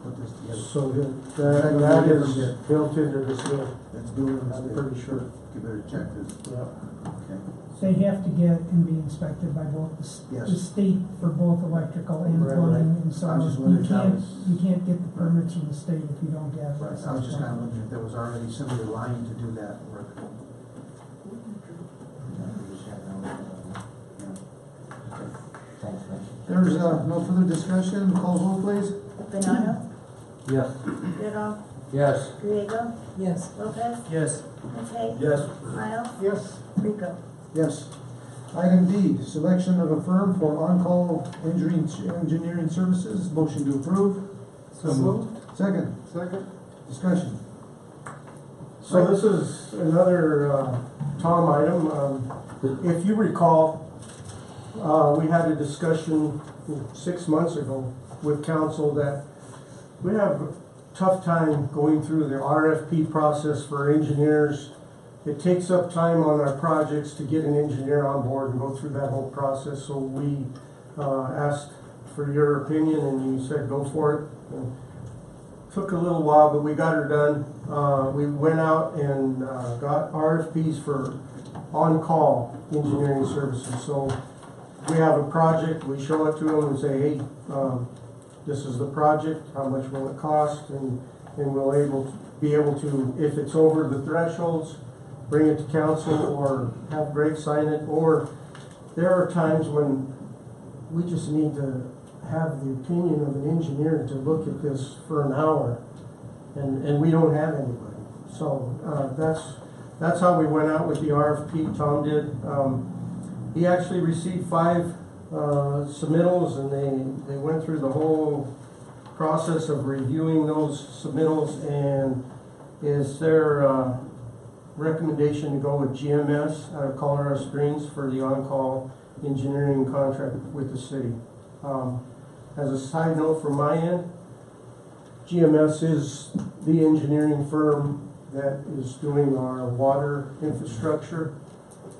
put this together? So that is built into this deal, That's doing, I'm pretty sure. You better check this. Yeah. Okay. They have to get and be inspected by both Yes. the state for both electrical and Right, plumbing, and so I was just you wondering if that can't, was- you can't get the permits from the state if you don't have. Right, I was just kind of wondering if there was already somebody aligned to do that work. There's no further discussion, call vote please. Benado, Yes. Goodall, Yes. Griego, Yes. Lopez, Yes. Matei, Yes. Miles, Yes. Rico. Yes. Item D, selection of a firm for on-call engineering services, motion to approve. So moved. Second, Second. discussion. So this is another Tom item. If you recall, we had a discussion 6 months ago with council that we have a tough time going through the RFP process for engineers. It takes up time on our projects to get an engineer on board and go through that whole process. So we asked for your opinion and you said go for it. And took a little while, but we got her done. We went out and got RFPs for on-call engineering services. So we have a project, we show it to them and say, hey, this is the project, how much will it cost? And we'll be able to, if it's over the thresholds, bring it to council or have Greg sign it. Or there are times when we just need to have the opinion of an engineer to look at this for an hour, and we don't have anybody. So that's how we went out with the RFP. Tom did. He actually received 5 submittals, and they went through the whole process of reviewing those submittals, and is their recommendation to go with GMS out of Colorado Springs for the on-call engineering contract with the city. As a side note from my end, GMS is the engineering firm that is doing our water infrastructure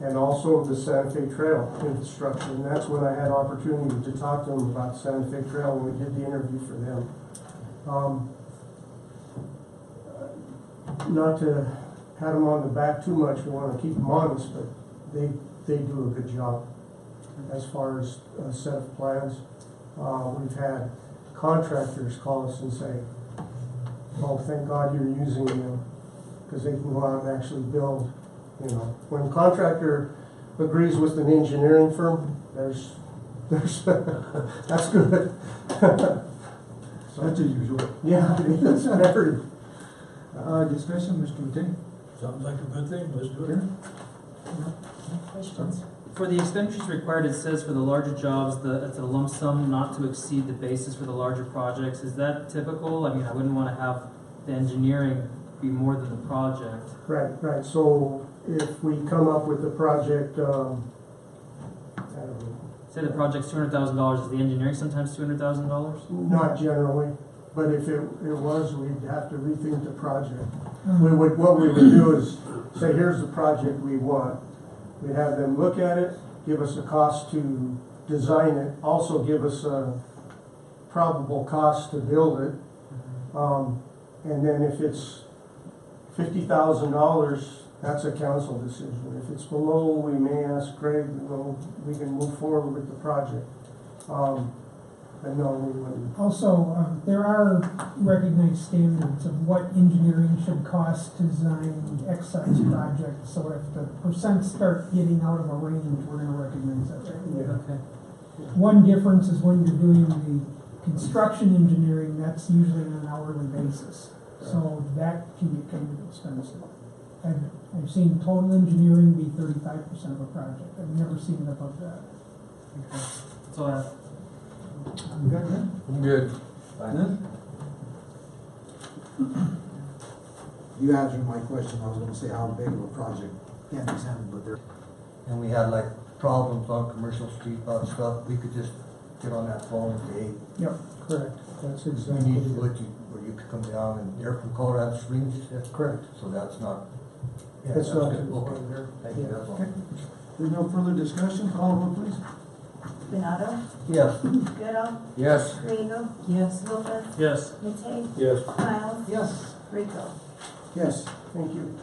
and also the Santa Fe Trail infrastructure. And that's when I had opportunity to talk to them about Santa Fe Trail when we did the interview for them. Not to pat them on the back too much, we want to keep them honest, but they do a good job as far as a set of plans. We've had contractors call us and say, oh, thank God you're using them, because they can go out and actually build. You know, when a contractor agrees with an engineering firm, there's that's good. So, That's unusual. yeah, it's very. Discussion, Mr. Matei? Sounds like a good thing, let's do it. Questions? For the expenditures required, it says for the larger jobs, it's a lump sum not to exceed the basis for the larger projects. Is that typical? I mean, I wouldn't want to have the engineering be more than the project. Right. So if we come up with a project, I don't know, Say the project's $200,000, is the engineering sometimes $200,000? not generally, but if it was, we'd have to rethink the project. What we would do is say, here's the project we want. We'd have them look at it, give us a cost to design it, also give us a probable cost to build it. And then if it's $50,000, that's a council decision. If it's below, we may ask Greg, we can move forward with the project. But no, we wouldn't. Also, there are recognized standards of what engineering should cost to design X size project. So if the percents start getting out of a range, we're gonna recognize that. Okay. One difference is when you're doing the construction engineering, that's usually on an hourly basis. So that can get kind of expensive. I've seen total engineering be 35% of a project. I've never seen it above that. Okay. That's all I have. I'm good, man. I'm good. You answered my question. I was gonna say how big of a project Andy's handled, but there. And we had like problems on Commercial Street about stuff, we could just get on that phone and say, hey, Yep, correct, that's we exactly need it. what you, where you could come down, and they're from Colorado Springs, you said? Correct. So that's not. Yeah, That's not good. too far Okay. there. Thank you, that's all. Okay. There's no further discussion, call vote please. Benado, Yes. Goodall, Yes. Griego, Yes. Lopez, Yes. Matei, Yes. Miles, Yes, Rico. Yes. thank you.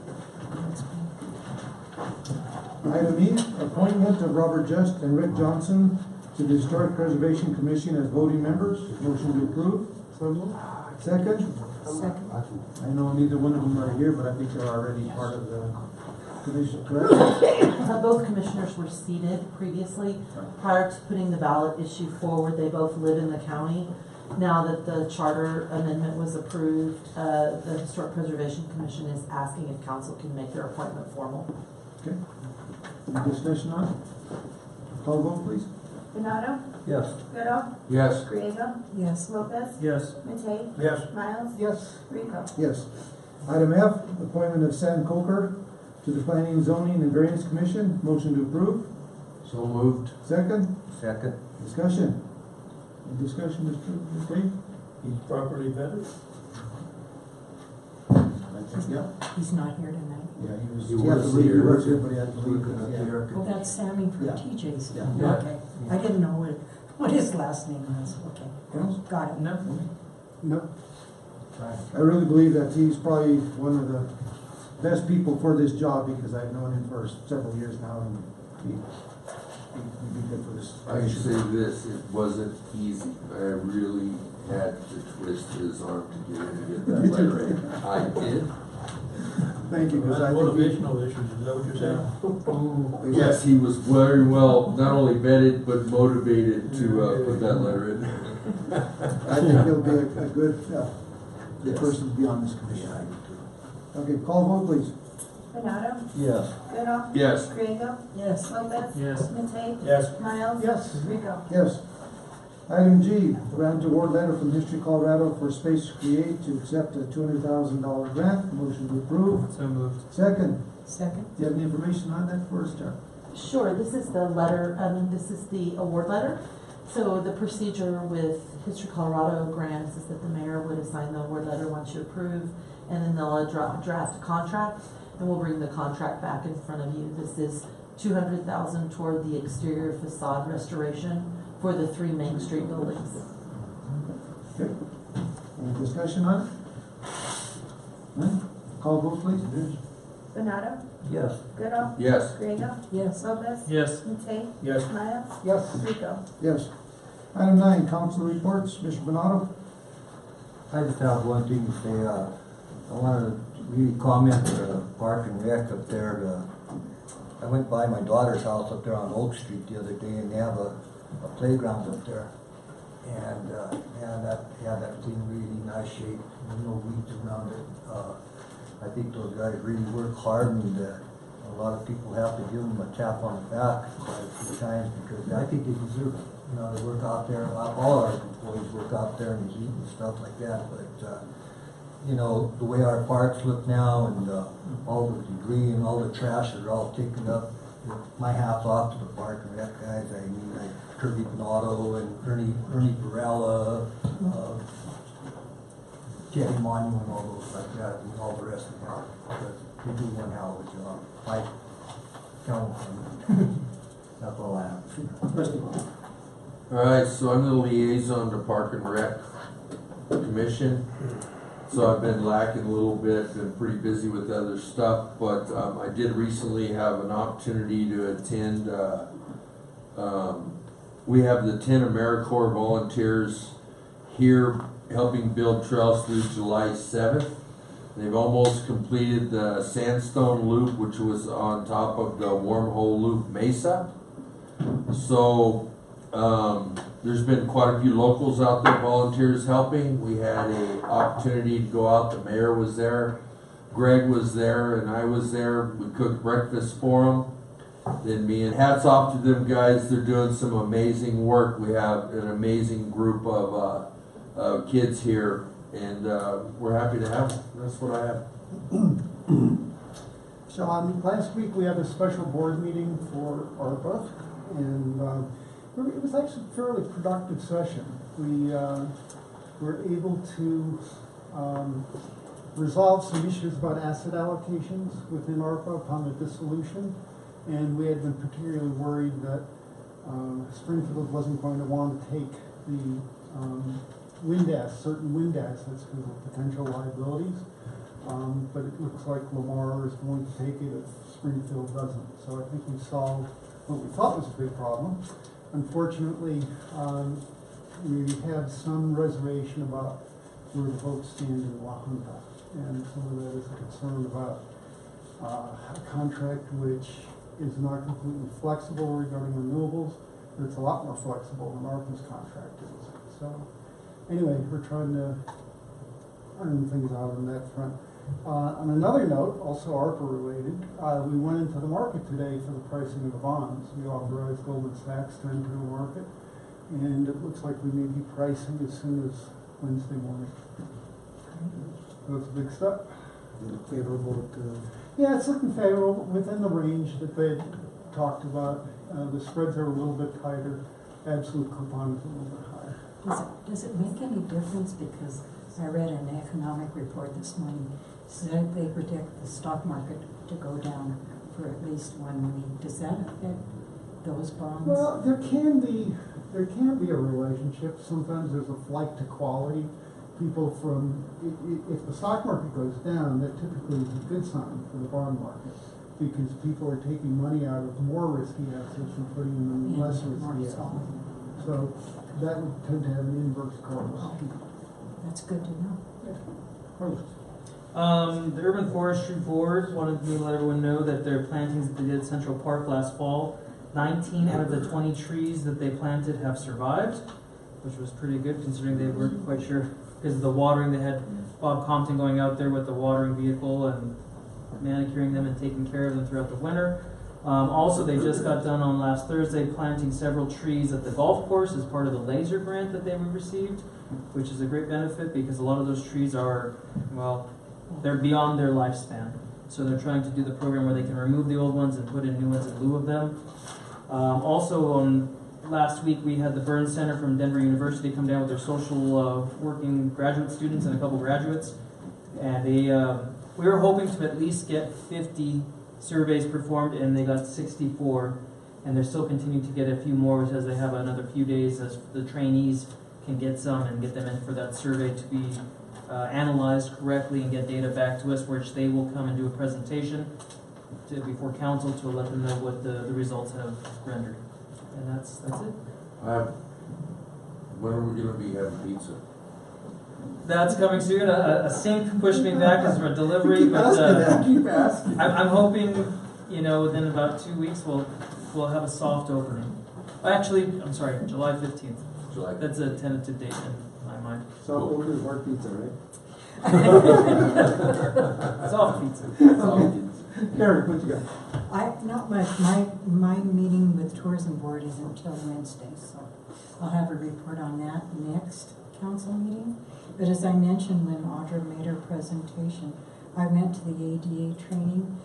Item E, appointment of Robert Just and Rick Johnson to the Historic Preservation Commission as voting members. Motion to approve. Second? Second. I know neither one of them are here, but I think they're already part of the commission, correct? Both commissioners were seated previously. Prior to putting the ballot issue forward, they both live in the county. Now that the charter amendment was approved, the Historic Preservation Commission is asking if council can make their appointment formal. Okay. Any discussion on it? Call vote please. Benado, Yes. Goodall, Yes. Griego, Yes. Lopez, Yes. Matei, Yes. Miles, Yes, Rico. Yes. Item F, appointment of Sam Coker to the Planning, Zoning, and Variance Commission. Motion to approve. So moved. Second? Second. Discussion. Any discussion, Mr. McKay? He's properly vetted. Yeah. He's not here tonight. Yeah, he was. He He had to was leave. He here. was here, but he had to leave. Yeah. Oh, that's Sammy from Yeah. TJ's. Yeah. Okay, I didn't know what his last name was, okay. Yes? Got it. No. No. I really believe that he's probably one of the best people for this job because I've known him for several years now and he'd be good for this. I can say this, it wasn't easy. I really had to twist his arm to get him to get that letter in. I did. Thank you, because I think. Motivational issues, is that what you're saying? Yes, he was very well, not only vetted, but motivated to put that letter in. I think he'll be a good, good Yes. person to be on this commission. Okay, call vote please. Benado, Yes. Goodall, Yes. Griego, Yes. Lopez, Yes. Matei, Yes. Miles, yes, Rico. Yes. Item G, grant award letter from History Colorado for Space Create to accept a $200,000 grant. Motion to approve. So moved. Second, Second. do you have any information on that for us, Tara? Sure, this is the letter, this is the award letter. So the procedure with History Colorado grants is that the mayor would assign the award letter once you approve, and then they'll draft a contract, and we'll bring the contract back in front of you. This is $200,000 toward the exterior facade restoration for the 3 Main Street buildings. Okay. Any discussion on it? None? Call vote please. Benado, Yes. Goodall, Yes. Griego, Yes. Lopez, Yes. Matei, Yes. Miles, yes. Rico. Yes. Item 9, council reports. Mr. Benado? I just have one thing to say, I wanted to really comment the park and rec up there. I went by my daughter's house up there on Oak Street the other day and they have a playground up there. And, man, that's in really nice shape, there's no weeds around it. I think those guys really work hard and, a lot of people have to give them a tap on the back quite a few times because I think they deserve it. You know, they work out there, all our employees work out there and eat and stuff like that, but, you know, the way our parks look now and, all the debris and all the trash are all taken up, my hat's off to the park and rec guys. I mean, like Kirby Panotto and Ernie Varela, Jenny Monument, and all those like that, and all the rest of them, because they do one hell of a job. I count them. That's all I have. All right, so I'm the liaison to Park and Rec Commission. So I've been lacking a little bit, been pretty busy with other stuff, but I did recently have an opportunity to attend. We have the 10 AmeriCorps volunteers here helping build trails through July 7th. They've almost completed the Sandstone Loop, which was on top of the Wormhole Loop Mesa. So there's been quite a few locals out there, volunteers helping. We had an opportunity to go out, the mayor was there, Greg was there, and I was there. We cooked breakfast for them. Then me and hats off to them guys, they're doing some amazing work. We have an amazing group of kids here, and we're happy to have them. That's what I have. Last week we had a special board meeting for ARPA, and it was actually a fairly productive session. We were able to resolve some issues about asset allocations within ARPA upon the dissolution, and we had been particularly worried that Springfield wasn't going to want to take the certain wind assets because of potential liabilities. But it looks like Lamar is going to take it if Springfield doesn't. So I think we solved what we thought was a big problem. Unfortunately, we had some reservation about where the votes stand in La Junta. And some of that is a concern about a contract which is not completely flexible regarding renewables, but it's a lot more flexible than ARPA's contract is. So anyway, we're trying to iron things out on that front. On another note, also ARPA related, we went into the market today for the pricing of the bonds. We authorized Goldman Sachs to enter the market, and it looks like we may be pricing as soon as Wednesday morning. So it's a big step. Favorable Yeah, it's looking favorable within the range that they talked about. The spreads are a little bit tighter. Absolute coupon is a little bit higher. Does it make any difference? Because I read an economic report this morning, said they predict the stock market to go down for at least 1 week. Does that affect those bonds? Well, there can be a relationship. Sometimes there's a flight to quality. People if the stock market goes down, that typically is a good sign for the bond market, because people are taking money out of more risky assets and putting them in less risky assets. So that would tend to have an inverse correlation. That's good to know. The Urban Forestry Board wanted me to let everyone know that their plantings that they did at Central Park last fall, 19 out of the 20 trees that they planted have survived, which was pretty good considering they weren't quite sure because of the watering. They had Bob Compton going out there with the watering vehicle and manicuring them and taking care of them throughout the winter. Also, they just got done on last Thursday planting several trees at the golf course as part of the laser grant that they received, which is a great benefit because a lot of those trees are, well, they're beyond their lifespan. So they're trying to do the program where they can remove the old ones and put in new ones in lieu of them. Also, last week we had the Burns Center from Denver University come down with their social working graduate students and a couple graduates. And we were hoping to at least get 50 surveys performed, and they got 64. And they're still continuing to get a few more as they have another few days as the trainees can get some and get them in for that survey to be analyzed correctly and get data back to us, which they will come and do a presentation before council to let them know what the results have rendered. And that's it. When are we going to be having pizza? That's coming soon. A sink pushed me back as for a delivery, but keep asking. I'm hoping, within about 2 weeks we'll have a soft opening. Actually, I'm sorry, July 15th. That's a tentative date in my mind. So open hard pizza, right? Soft pizza. Karen, what you got? Not much. My meeting with Tourism Board is until Wednesday, so I'll have a report on that next council meeting. But as I mentioned when Audra made her presentation, I went to the ADA training.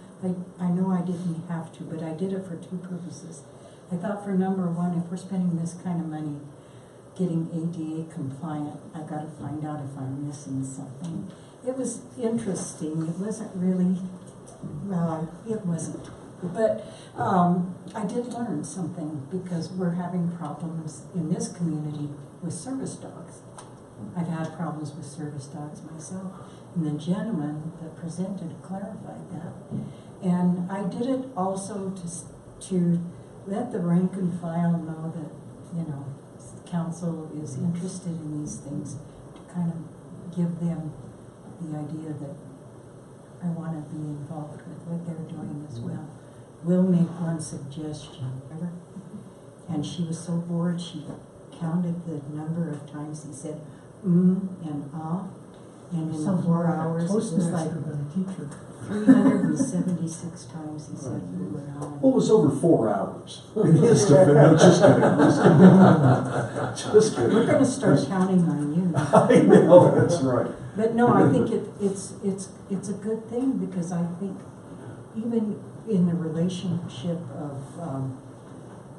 I know I didn't have to, but I did it for two purposes. I thought for number one, if we're spending this kind of money getting ADA compliant, I got to find out if I'm missing something. It was interesting. It wasn't really, well, it wasn't. But I did learn something because we're having problems in this community with service dogs. I've had problems with service dogs myself. And the gentleman that presented clarified that. And I did it also to let the rank and file know that, council is interested in these things, to kind of give them the idea that I want to be involved with what they're doing as well. We'll make one suggestion, and she was so bored she counted the number of times he said and ah, and in the 4 hours it was like 376 times he said ooh and ah. Well, it was over 4 hours. Just kidding. We're going to start counting on you. I know, that's right. But no, I think it's a good thing because I think even in the relationship of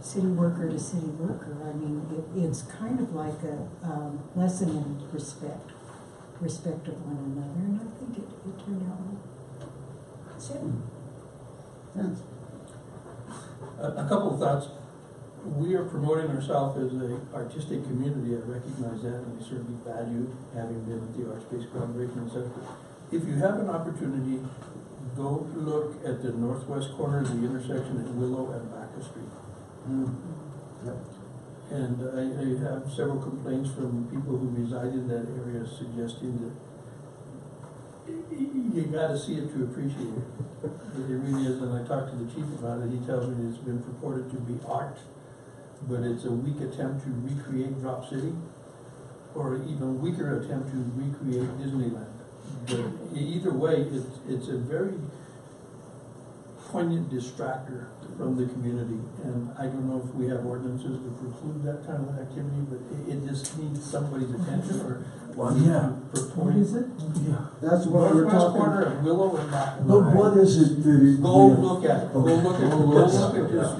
city worker to city worker, I mean, it's kind of like a lesson in respect of one another, and I think it turned out well. That's it. A couple of thoughts. We are promoting ourselves as an artistic community. I recognize that, and I certainly value having been at the Arts-Based groundbreaking and such. If you have an opportunity, go look at the northwest corner of the intersection at Willow and Baca Street. And I have several complaints from people who reside in that area suggesting that you gotta see it to appreciate it. It really is, and I talked to the chief about it. He tells me it's been purported to be art, but it's a weak attempt to recreate Drop City, or an even weaker attempt to recreate Disneyland. But either way, it's a very poignant distractor from the community, and I don't know if we have ordinances to preclude that kind of activity, but it just needs somebody's attention, or What is it? Yeah. That's what we were northwest talking. corner of Willow and Baca. But what is it that it? Go look at it. Go look at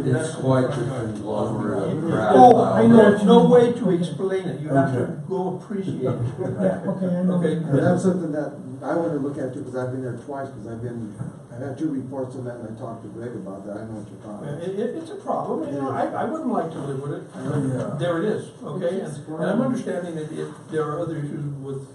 It's quite the conglomerate of crap. Oh, I know. There's no way to explain it. You have to Okay. go appreciate it. Yeah, okay, I know. Okay. That's something that I want to look at too, because I've been there twice, because I've had 2 reports on that, and I talked to Greg about that. I know what you're talking about. It's a problem, you know, I wouldn't like to live with it. Yeah. There it is, okay? And I'm understanding that there are other issues with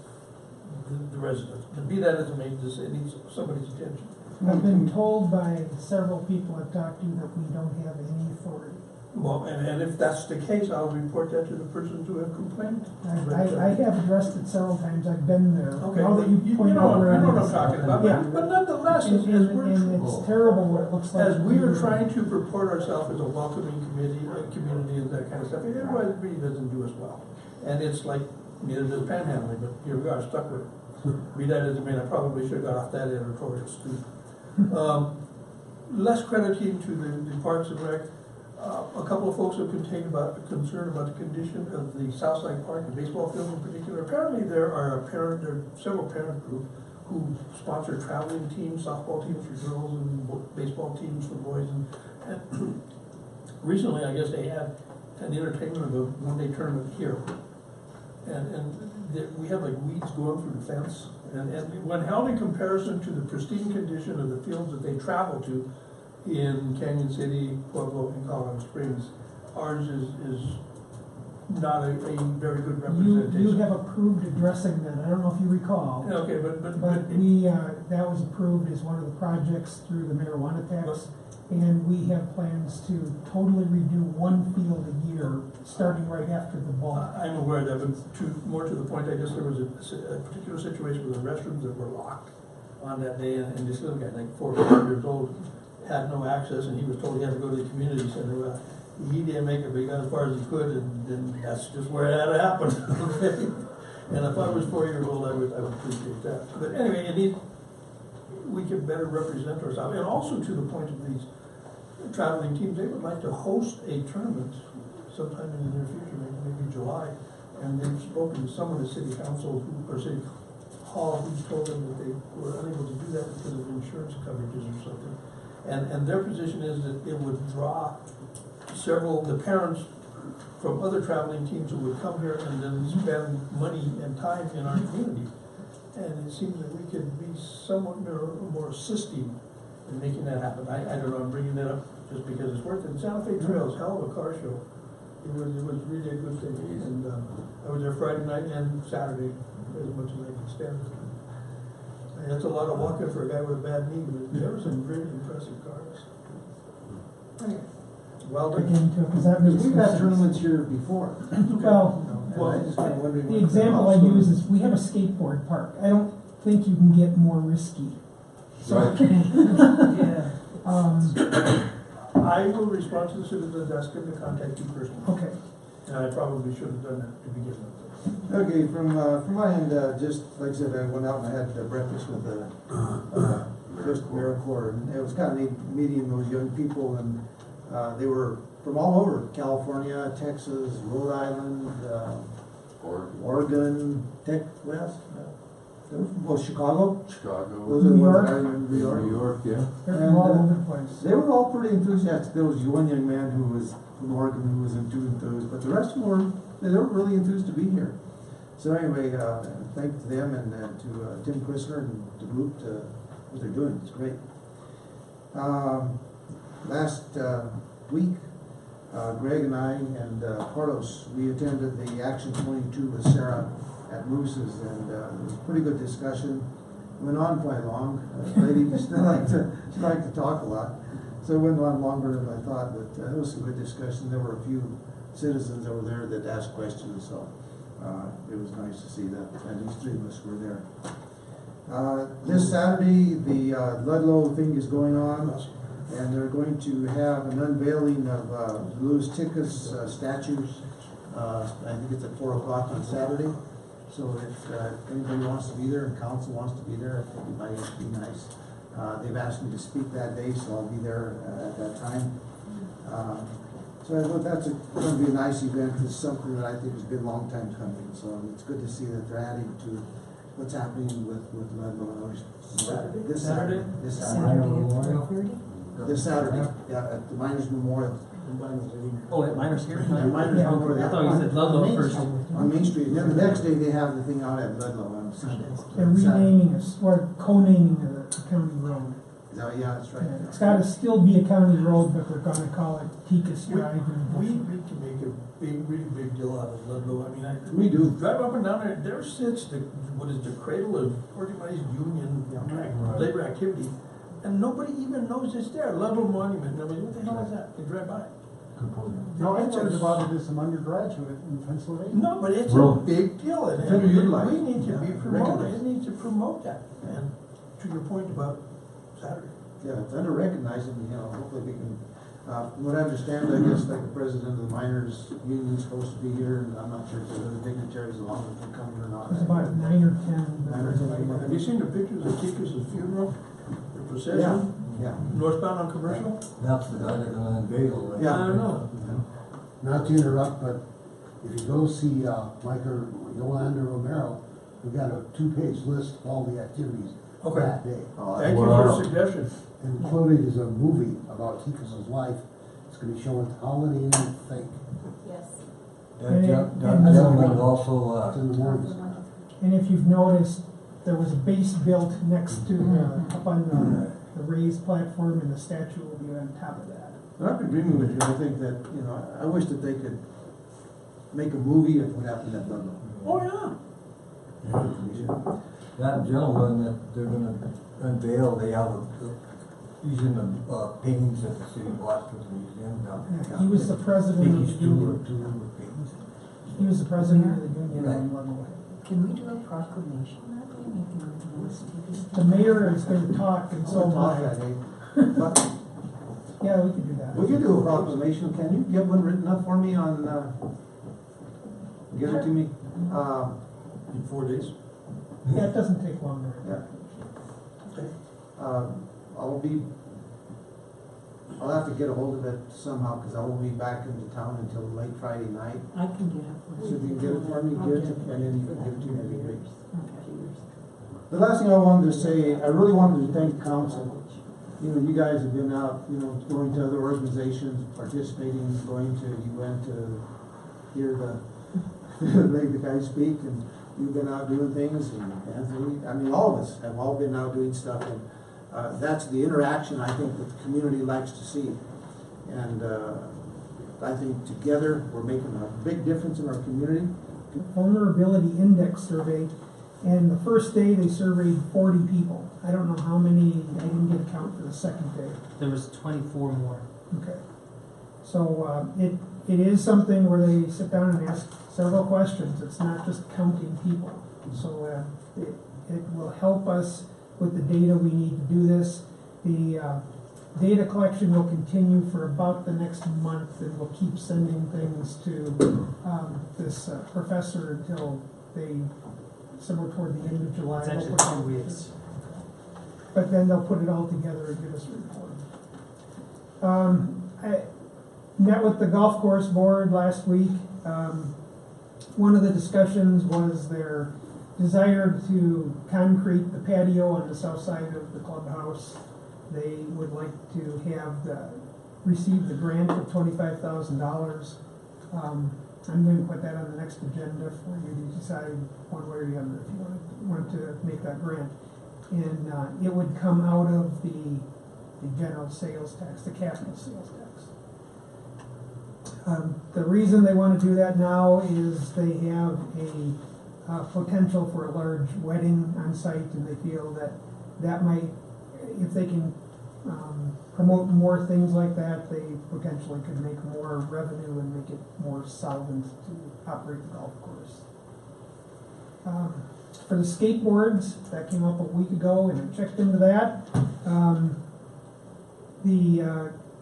the residents. To be that as it may, it needs somebody's attention. I've been told by several people I've talked to that we don't have any authority. Well, and if that's the case, I'll report that to the persons who have complained. I have addressed it several times, I've been there. Okay, Now that you point know out where you know it what I'm is. talking about, Yeah. but nonetheless, And as it's terrible what it looks like. as we are trying to purport ourselves as a welcoming community and that kind of stuff, it really doesn't do us well. And it's like, neither does panhandling, but here we are, stuck with it. Be that as it may, I probably should have got off that editorial scoop. Less crediting to the Parks and Rec. A couple of folks have concerned about the condition of the Southside Park, the baseball field in particular. Apparently there are several parent groups who sponsor traveling teams, softball teams for girls and baseball teams for boys. And recently, I guess they had an entertainment of a one-day tournament here. And we have like weeds going through the fence. And when held in comparison to the pristine condition of the fields that they travel to in Canyon City, Pueblo, and Colorado Springs, ours is not a very good representation. You have approved addressing that, I don't know if you recall. Okay, but we, that was approved as one of the projects through the marijuana tax. And we have plans to totally redo one field a year, starting right after the ball. I'm aware of that, but more to the point, I guess there was a particular situation with the restrooms that were locked on that day, and this little guy, like 4 or 5 years old, had no access, and he was told he had to go to the community center. Well, he didn't make it, but he got as far as he could, and then that's just where it had to happen. Okay? And if I was 4 years old, I would appreciate that. But anyway, we can better represent ourselves, and also to the point of these traveling teams, they would like to host a tournament sometime in the near future, maybe July, and they've spoken to some of the city council or city hall who told them that they were unable to do that because of insurance coverages or something. And their position is that it would draw the parents from other traveling teams who would come here and then spend money and time in our community. And it seems that we could be somewhat more assisting in making that happen. I don't know, I'm bringing that up just because it's worth it. Santa Fe Trails, hell of a car show. It was really a good thing. And I was there Friday night and Saturday as much as I could stand. That's a lot of walking for a guy with a bad knee, but there were some really impressive cars. Well done. Again, because We've had tournaments here before. Well, I just kind of wondering. the example I use is, we have a skateboard park. I don't think you can get more risky. So, I will respond to the citizens, ask them to contact you personally. okay. And I probably should have done that to begin with. Okay, from my end, just like I said, I went out and I had breakfast with just AmeriCorps, and it was kind of neat meeting those young people, and they were from all over, California, Texas, Rhode Island, Oregon, Tech West. Oh, Chicago? Chicago, Those are the New ones York. that are in New York. New York, yeah. They're And, from all uh, over the place. They were all pretty enthusiastic. There was one young man who was from Oregon who wasn't too enthused, but the rest of them they were really enthused to be here. So anyway, thanks to them and to Tim Quisner and the group to what they're doing. It's great. Last week, Greg and I and Carlos, we attended the Action 22 with Sarah at Moose's, and it was a pretty good discussion. Went on quite long. Lady she liked to talk a lot, so it went on longer than I thought. But it was a good discussion. There were a few citizens over there that asked questions, so it was nice to see that. And these three of us were there. This Saturday, the Ludlow thing is going on, and they're going to have an unveiling of Louis Tickus statues. I think it's at 4 o'clock on Saturday. So if anybody wants to be there and council wants to be there, I think it might be nice. They've asked me to speak that day, so I'll be there at that time. So I thought that's going to be a nice event. It's something that I think has been a long time coming. So it's good to see that they're adding to what's happening with Ludlow. Saturday? This Saturday. This Saturday. Saturday at 4:30? This Saturday, yeah, at the Miners Memorial. Oh, at Miners here? Yeah, Miners Memorial. I thought you said Ludlow first. On Main Street. And then the next day they have the thing out at Ludlow on Sunday. They're renaming us, or co-naming the county road. Yeah, that's right. Yeah, it's gotta still be a county road, but they're gonna call it Ticus Drive. We need to make a really big deal out of Ludlow. I mean, We do. drive up and down there, there sits the cradle of organized union labor activity, and nobody even knows it's there. Ludlow Monument, nobody, what the hell is that? They drive by. No, I heard about it as some undergraduate in Pennsylvania. No, but it's Well, a big deal, and it's underutilized. we need to be promoting, Recognized. it needs to promote that. And to your point about Saturday. Yeah, it's under recognized, and, you know, hopefully we can, from what I understand, I guess, like the president of the miners' union is supposed to be here, and I'm not sure if the other dignitaries along with them coming or not. There's about 9 or 10. 9 or 10 people. Have you seen the pictures of Tickus' funeral, the Yeah, procession, yeah. northbound on Commercial? That's the guy they're gonna unveil, right? Yeah. I don't know. Not to interrupt, but if you go see Michael Yolanda Romero, we got a 2-page list of all the activities Okay. that day. Thank you for Wow. the suggestion. Included is a movie about Tickus's life. It's gonna be shown at the Holiday Inn, I think. Yes. That gentleman also, It's in the mornings. And if you've noticed, there was a base built next to, up on the raised platform, and the statue will be on top of that. I'm agreeing with you. I think that, you know, I wish that they could make a movie of what happened at Ludlow. Oh, yeah. that gentleman that they're gonna unveil, they have using the paintings at the City of Washington Museum down Yeah, there. he was the president of Mickey the union. Stewart, too, with paintings. He was the president of the union Right. on Ludlow. Can we do a proclamation that day, making Louis Tickus? The mayor is gonna talk, and so am Talk I. that day. But Yeah, we can do that. we can do a proclamation. Can you get one written up for me on, get it to me? In 4 days. Yeah, it doesn't take long. Yeah. Okay. I'll have to get a hold of it somehow, because I won't be back into town until late Friday night. I can get it for you. So if you can get it for me, I'll get it, get and then you can give it to me, that'd be great. Okay. The last thing I wanted to say, I really wanted to thank council. You know, you guys have been out, you know, going to other organizations, participating, going to, you went to hear the guys speak, and you've been out doing things, and Anthony, I mean, all of us have all been out doing stuff, and that's the interaction I think that the community likes to see. And I think together we're making a big difference in our community. Vulnerability Index Survey, and the first day they surveyed 40 people. I don't know how many, I didn't get a count for the second day. There was 24 more. Okay. So it is something where they sit down and ask several questions. It's not just counting people. So it will help us with the data we need to do this. The data collection will continue for about the next month, and we'll keep sending things to this professor until they, somewhere toward the end of July. It's they'll actually put it 2 weeks. But then they'll put it all together and give us a report. I met with the golf course board last week. One of the discussions was their desire to concrete the patio on the south side of the clubhouse. They would like to have receive the grant of $25,000. I'm going to put that on the next agenda for you to decide one way or the other if you want to make that grant. And it would come out of the general sales tax, the capital sales tax. The reason they want to do that now is they have a potential for a large wedding on site, and they feel that might, if they can promote more things like that, they potentially could make more revenue and make it more solvent to operate the golf course. For the skateboards, that came up a week ago, and I checked into that.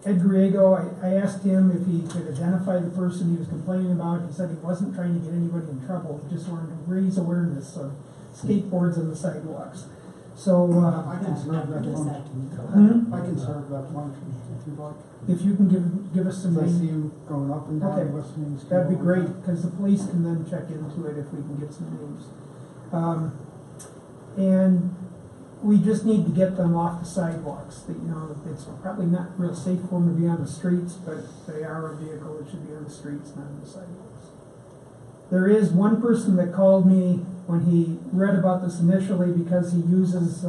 Ed Griego, I asked him if he could identify the person he was complaining about. He said he wasn't trying to get anybody in trouble. He just wanted to raise awareness of skateboards on the sidewalks. So I can serve that one. I can serve that one if you'd like. if you can give us some I see names, him going up and down Okay. listening. to that'd be all the great, time. because the police can then check into it if we can get some names. And we just need to get them off the sidewalks. It's probably not real safe for them to be on the streets, but they are a vehicle that should be on the streets, not on the sidewalks. There is one person that called me when he read about this initially because he uses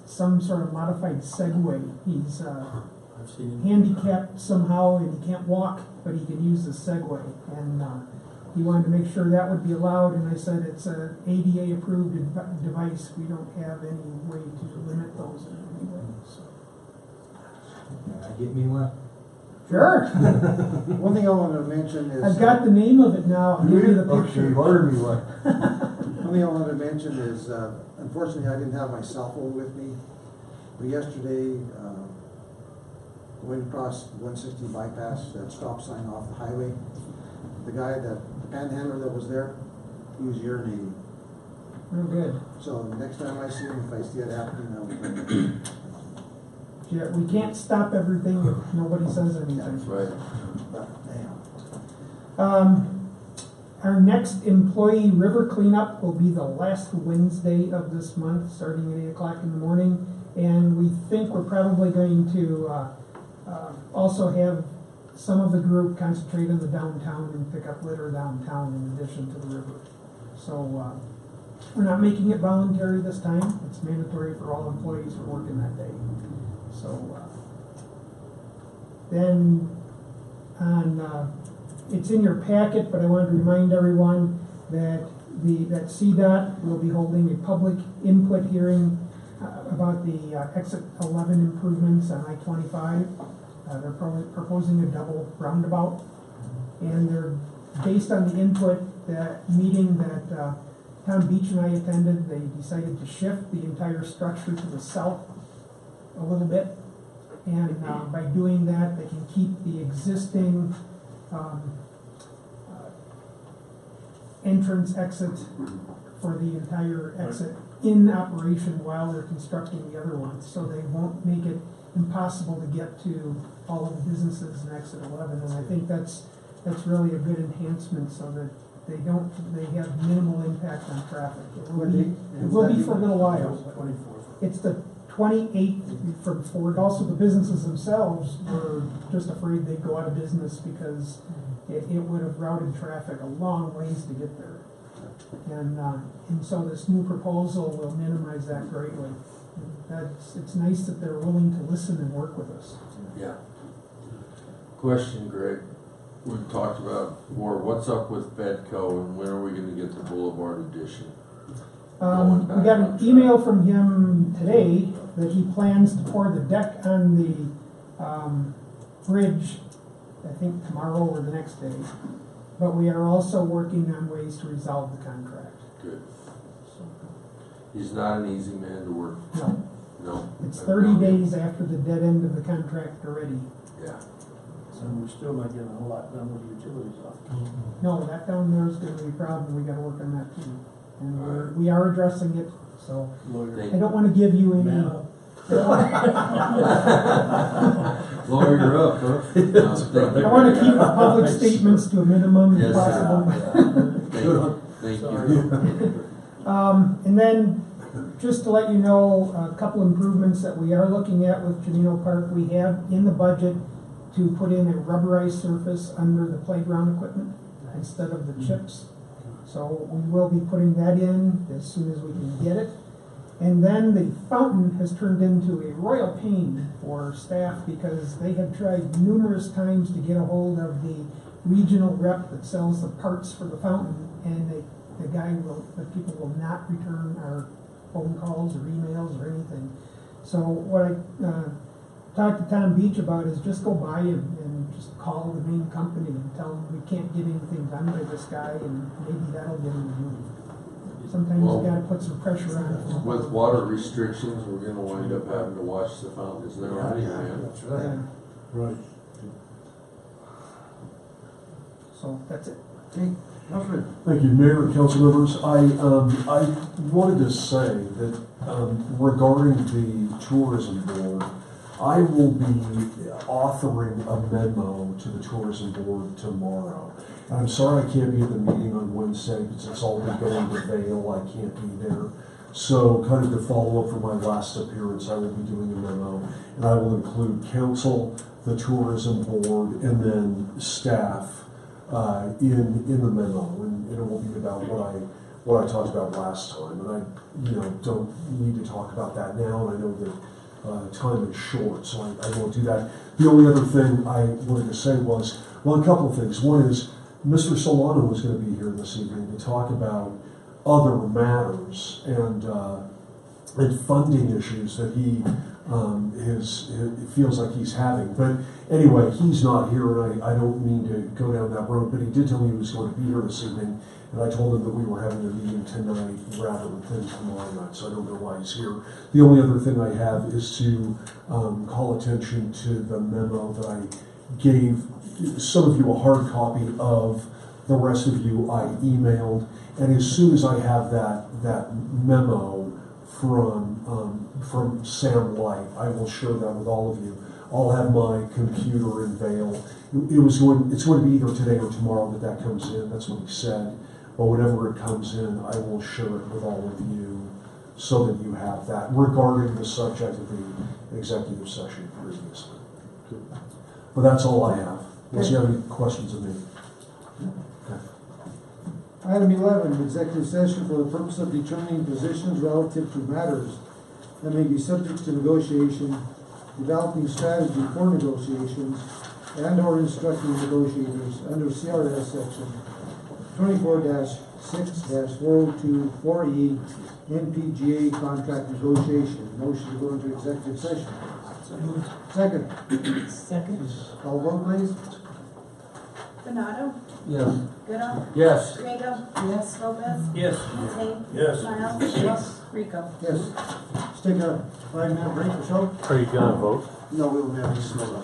some sort of modified Segway. He's I've seen him. handicapped somehow and he can't walk, but he can use the Segway. And he wanted to make sure that would be allowed, and I said it's an ADA approved device. We don't have any way to limit those in any way. So. Get me one? Sure. One thing I wanted to mention is. I've got the name of it now. I'll give you the picture. Order me one. One thing I wanted to mention is, unfortunately, I didn't have my cell phone with me. But yesterday, going across 160 bypass, that stop sign off the highway, the panhandler that was there, he was urinating. Oh, good. So the next time I see him, if I see it happening, I will. Yeah, we can't stop everything if nobody says anything. That's right. Our next employee river cleanup will be the last Wednesday of this month, starting at 8 o'clock in the morning. And we think we're probably going to also have some of the group concentrate on the downtown and pick up litter downtown in addition to the river. So we're not making it voluntary this time. It's mandatory for all employees who work in that day. So then it's in your packet, but I wanted to remind everyone that that CDOT will be holding a public input hearing about the exit 11 improvements on I-25. They're proposing a double roundabout, and they're based on the input, that meeting that Tom Beach and I attended. They decided to shift the entire structure to the south a little bit, and by doing that, they can keep the existing entrance exit for the entire exit in operation while they're constructing the other ones, so they won't make it impossible to get to all of the businesses in exit 11. And I think that's really a good enhancement, so that they have minimal impact on traffic. It will be for a little while. It's the 28th from Ford. Also, the businesses themselves were just afraid they'd go out of business because it would have routed traffic a long ways to get there. And so this new proposal will minimize that greatly. It's nice that they're willing to listen and work with us. Yeah. Question, Greg. We've talked about before, what's up with Bedco and when are we gonna get the Boulevard Edition? We got an email from him today that he plans to pour the deck on the bridge, I think tomorrow or the next day. But we are also working on ways to resolve the contract. Good. He's not an easy man to work with. No. No. It's 30 days after the dead end of the contract already. Yeah. So we're still not getting a lot done with utilities off. No, that down there is going to be a problem. We got to work on that too. And we are addressing it, so I don't want to give you any. Lawyer up, huh? I want to keep the public statements to a minimum if possible. Thank Sorry. you. And then, just to let you know, a couple improvements that we are looking at with Janino Park, we have in the budget to put in a rubberized surface under the playground equipment instead of the chips. So we will be putting that in as soon as we can get it. And then the fountain has turned into a royal pain for staff because they have tried numerous times to get a hold of the regional rep that sells the parts for the fountain, and the people will not return our phone calls or emails or anything. So what I talked to Tom Beach about is just go by him and just call the main company and tell them we can't get anything done by this guy, and maybe that'll get him to move. Sometimes Well, you gotta put some pressure on it. With water restrictions, we're gonna wind up having to watch the fountain, isn't that right, man? That's right. Yeah. Right. So that's it. Okay, Alfred. Thank you, Mayor and council members. I wanted to say that regarding the tourism board, I will be authoring a memo to the tourism board tomorrow. I'm sorry I can't be at the meeting on Wednesday because it's all been going to Vail. I can't be there. So kind of to follow up from my last appearance, I will be doing a memo, and I will include council, the tourism board, and then staff in the memo, and it will be about what I talked about last time. And I don't need to talk about that now, and I know that time is short, so I won't do that. The only other thing I wanted to say was, well, a couple of things. One is Mr. Solano was going to be here this evening to talk about other matters and funding issues that he feels like he's having. But anyway, he's not here, and I don't mean to go down that road, but he did tell me he was going to be here this evening, and I told him that we were having a meeting tonight rather than tomorrow night, so I don't know why he's here. The only other thing I have is to call attention to the memo that I gave some of you a hard copy of. The rest of you I emailed, and as soon as I have that memo from Sam White, I will share that with all of you. I'll have my computer in Vail. It's going to be either today or tomorrow that comes in. That's what he said. But whenever it comes in, I will share it with all of you so that you have that regarding the subject of the executive session previously. But that's all I have. Unless you have any questions of me. Okay. Item 11, executive session for the purpose of determining positions relative to matters that may be subject to negotiation, developing strategy for negotiations, and/or instructing negotiators under CRS section 24-6-4024E NPGA contract negotiation. Motion to go into executive session. Second. Second. Call vote, please. Donato? Yes. Goodall? Yes. Riego? Yes. Lopez? Yes. Matei? Yes. Miles? Yes. Rico? Yes. Let's take a 5-minute break or so. Are you gonna vote? No, we will have a slow.